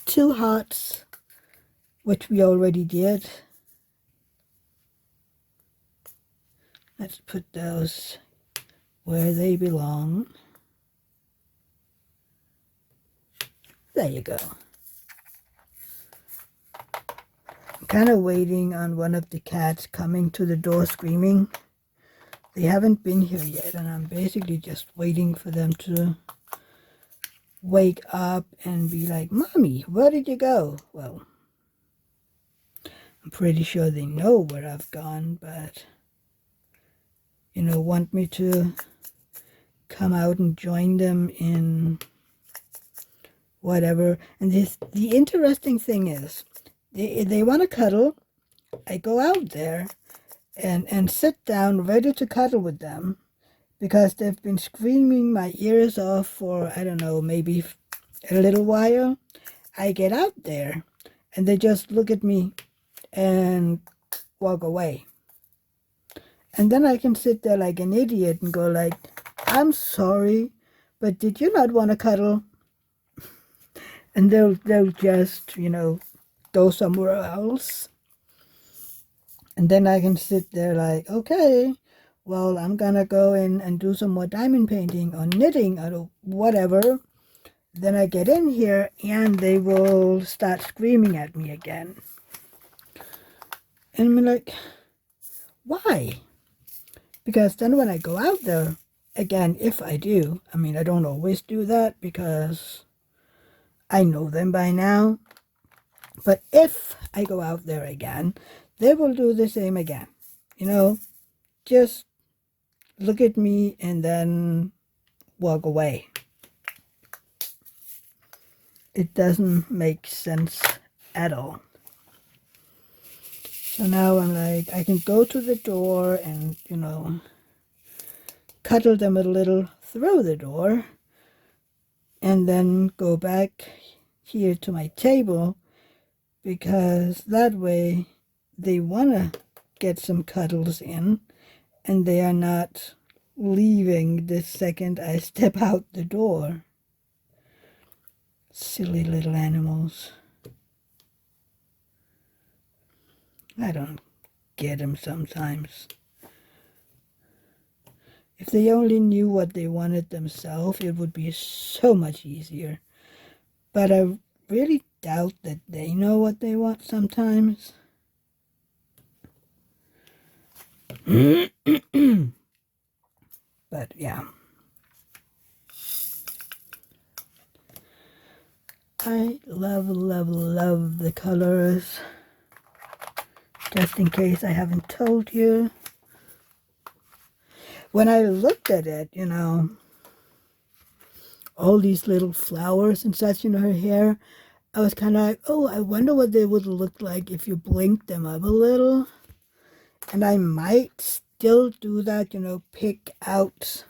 Speaker 1: two hearts, which we already did. Let's put those where they belong. There you go. I'm kind of waiting on one of the cats coming to the door screaming. They haven't been here yet, and I'm basically just waiting for them to wake up and be like, Mommy, where did you go? Well, I'm pretty sure they know where I've gone, but, you know, want me to come out and join them in whatever. And the interesting thing is, they want to cuddle. I go out there and sit down ready to cuddle with them because they've been screaming my ears off for, I don't know, maybe a little while. I get out there and they just look at me and walk away. And then I can sit there like an idiot and go like, I'm sorry, but did you not want to cuddle? And they'll just, you know, go somewhere else. And then I can sit there like, okay, well, I'm gonna go in and do some more diamond painting or knitting or whatever. Then I get in here and they will start screaming at me again. And I'm like, why? Because then when I go out there, again, if I do, I mean, I don't always do that because I know them by now. But if I go out there again, they will do the same again. You know, just look at me and then walk away. It doesn't make sense at all. So now I'm like, I can go to the door and, you know, cuddle them a little through the door and then go back here to my table because that way they want to get some cuddles in and they are not leaving the second I step out the door. Silly little animals. I don't get them sometimes. If they only knew what they wanted themselves, it would be so much easier. But I really doubt that they know what they want sometimes. But yeah. I love, love, love the colors. Just in case I haven't told you. When I looked at it, you know, all these little flowers and such in her hair, I was kind of like, oh, I wonder what they would look like if you blinked them up a little. And I might still do that, you know, pick out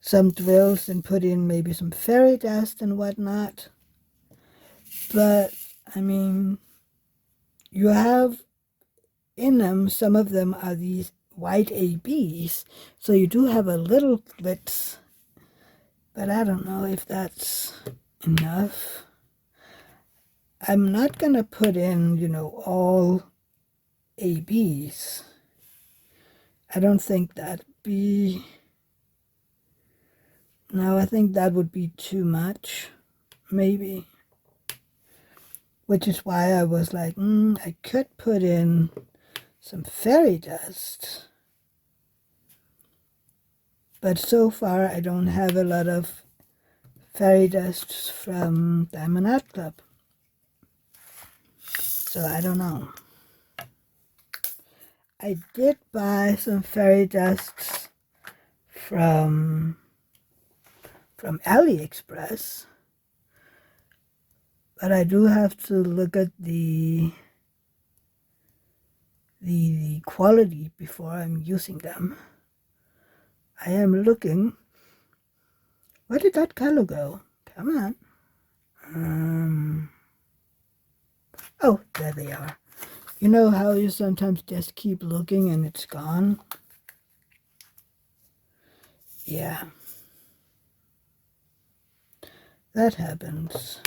Speaker 1: some drills and put in maybe some fairy dust and whatnot. But, I mean, you have in them, some of them are these white ABs, so you do have a little glitz, but I don't know if that's enough. I'm not going to put in, you know, all ABs. I don't think that'd be... No, I think that would be too much, maybe. Which is why I was like, I could put in some fairy dust. But so far, I don't have a lot of fairy dust from Diamond Art Club. So I don't know. I did buy some fairy dusts from AliExpress, but I do have to look at the quality before I'm using them. I am looking. Where did that color go? Come on. Oh, there they are. You know how you sometimes just keep looking and it's gone? Yeah. That happens.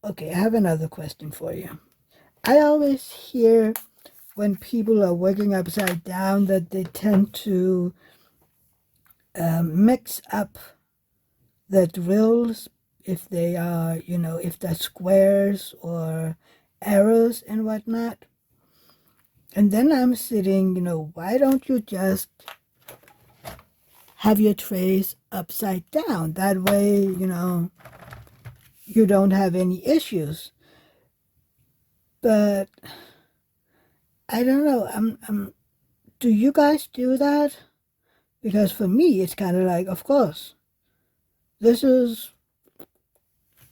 Speaker 1: Okay, I have another question for you. I always hear when people are working upside down that they tend to mix up the drills if they are, if they're squares or arrows and whatnot. And then I'm sitting, why don't you just have your trays upside down? That way, you don't have any issues. But I don't know. Do you guys do that? Because for me, it's kind of like, of course, this is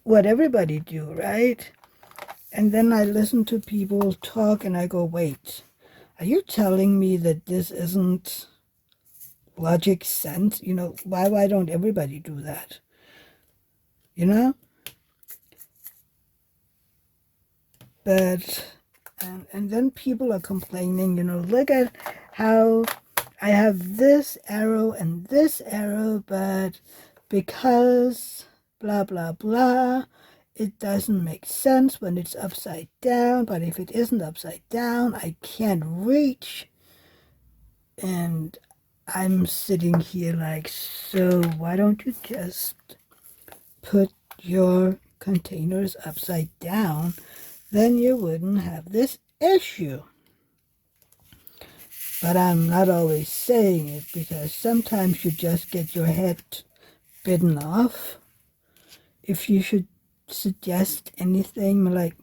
Speaker 1: what everybody do, right? And then I listen to people talk and I go, wait, are you telling me that this isn't logic sense? Why don't everybody do that? But, and then people are complaining, look at how I have this arrow and this arrow, but because blah, blah, blah, it doesn't make sense when it's upside down, but if it isn't upside down, I can't reach. And I'm sitting here like, so why don't you just put your containers upside down? Then you wouldn't have this issue. But I'm not always saying it because sometimes you just get your head bitten off. If you should suggest anything, like,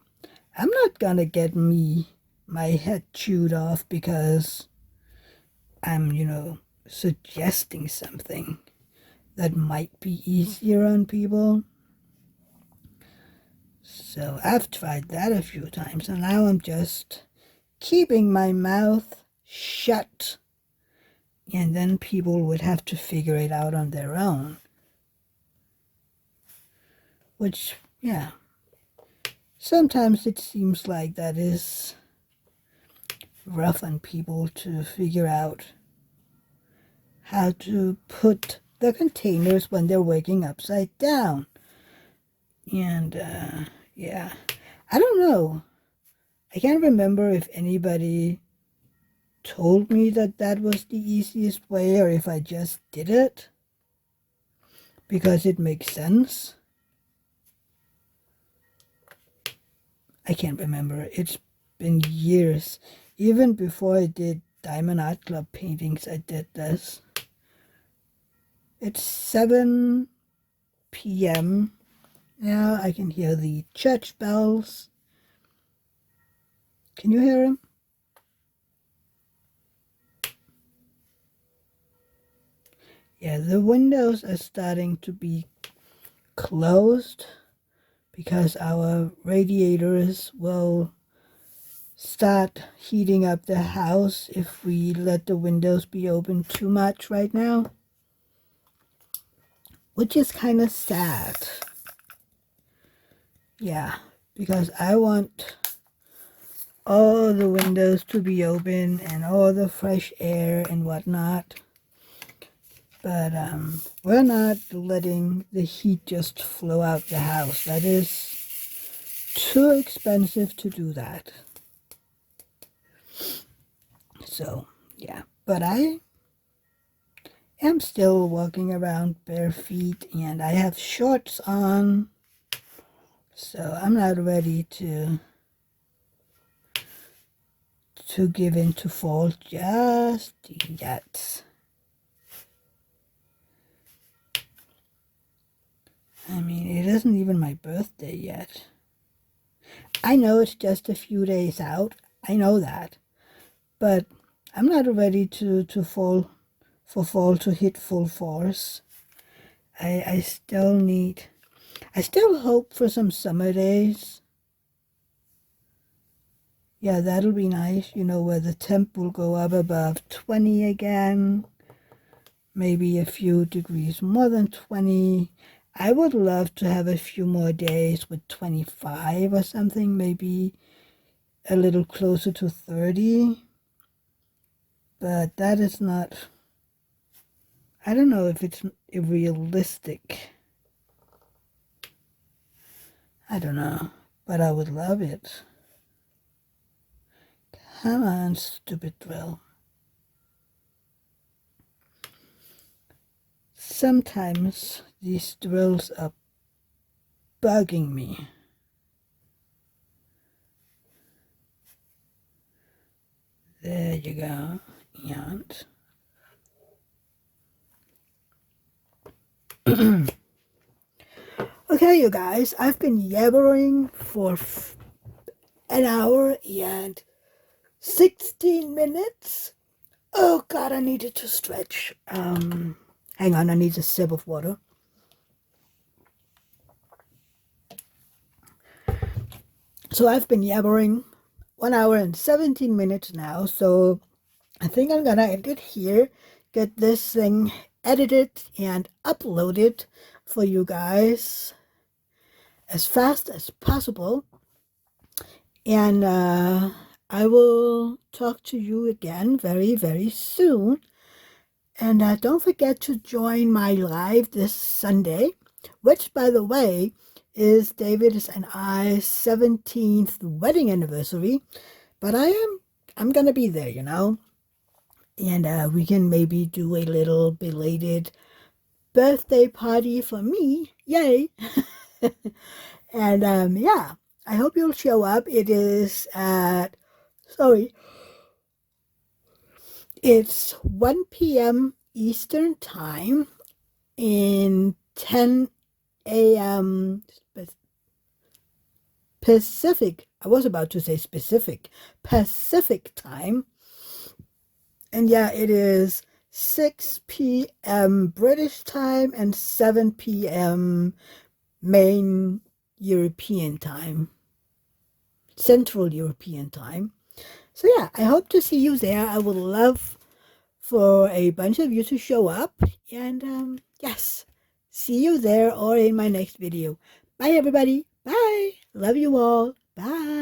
Speaker 1: I'm not gonna get my head chewed off because I'm, suggesting something that might be easier on people. So I've tried that a few times, and now I'm just keeping my mouth shut. And then people would have to figure it out on their own. Which, yeah, sometimes it seems like that is rough on people to figure out how to put the containers when they're working upside down. And, yeah, I don't know. I can't remember if anybody told me that that was the easiest way or if I just did it because it makes sense. I can't remember. It's been years. Even before I did Diamond Art Club paintings, I did this. It's 7 p.m. Yeah, I can hear the church bells. Can you hear them? Yeah, the windows are starting to be closed because our radiators will start heating up the house if we let the windows be open too much right now, which is kind of sad. Yeah, because I want all the windows to be open and all the fresh air and whatnot. But we're not letting the heat just flow out the house. That is too expensive to do that. So, yeah. But I am still walking around bare feet and I have shorts on. So I'm not ready to give in to fall just yet. I mean, it isn't even my birthday yet. I know it's just a few days out. I know that. But I'm not ready to fall to hit full force. I still hope for some summer days. Yeah, that'll be nice, where the temp will go up above 20 again. Maybe a few degrees more than 20. I would love to have a few more days with 25 or something, maybe a little closer to 30. But that is not, I don't know if it's realistic. I don't know, but I would love it. Come on, stupid drill. Sometimes these drills are bugging me. There you go. And okay, you guys, I've been yabbering for an hour and 16 minutes. Oh God, I needed to stretch. Hang on, I need a sip of water. So I've been yabbering 1 hour and 17 minutes now. So I think I'm gonna end it here. Get this thing edited and uploaded for you guys as fast as possible. And I will talk to you again very, very soon. And don't forget to join my live this Sunday, which, by the way, is David's and I's 17th wedding anniversary. But I'm going to be there, And we can maybe do a little belated birthday party for me. Yay! And yeah, I hope you'll show up. It is it's 1 p.m. Eastern Time in 10 a.m. Pacific. I was about to say specific. Pacific Time. And yeah, it is 6 p.m. British Time and 7 p.m. main European Time. Central European Time. So yeah, I hope to see you there. I would love for a bunch of you to show up. And yes, see you there or in my next video. Bye, everybody. Bye. Love you all. Bye.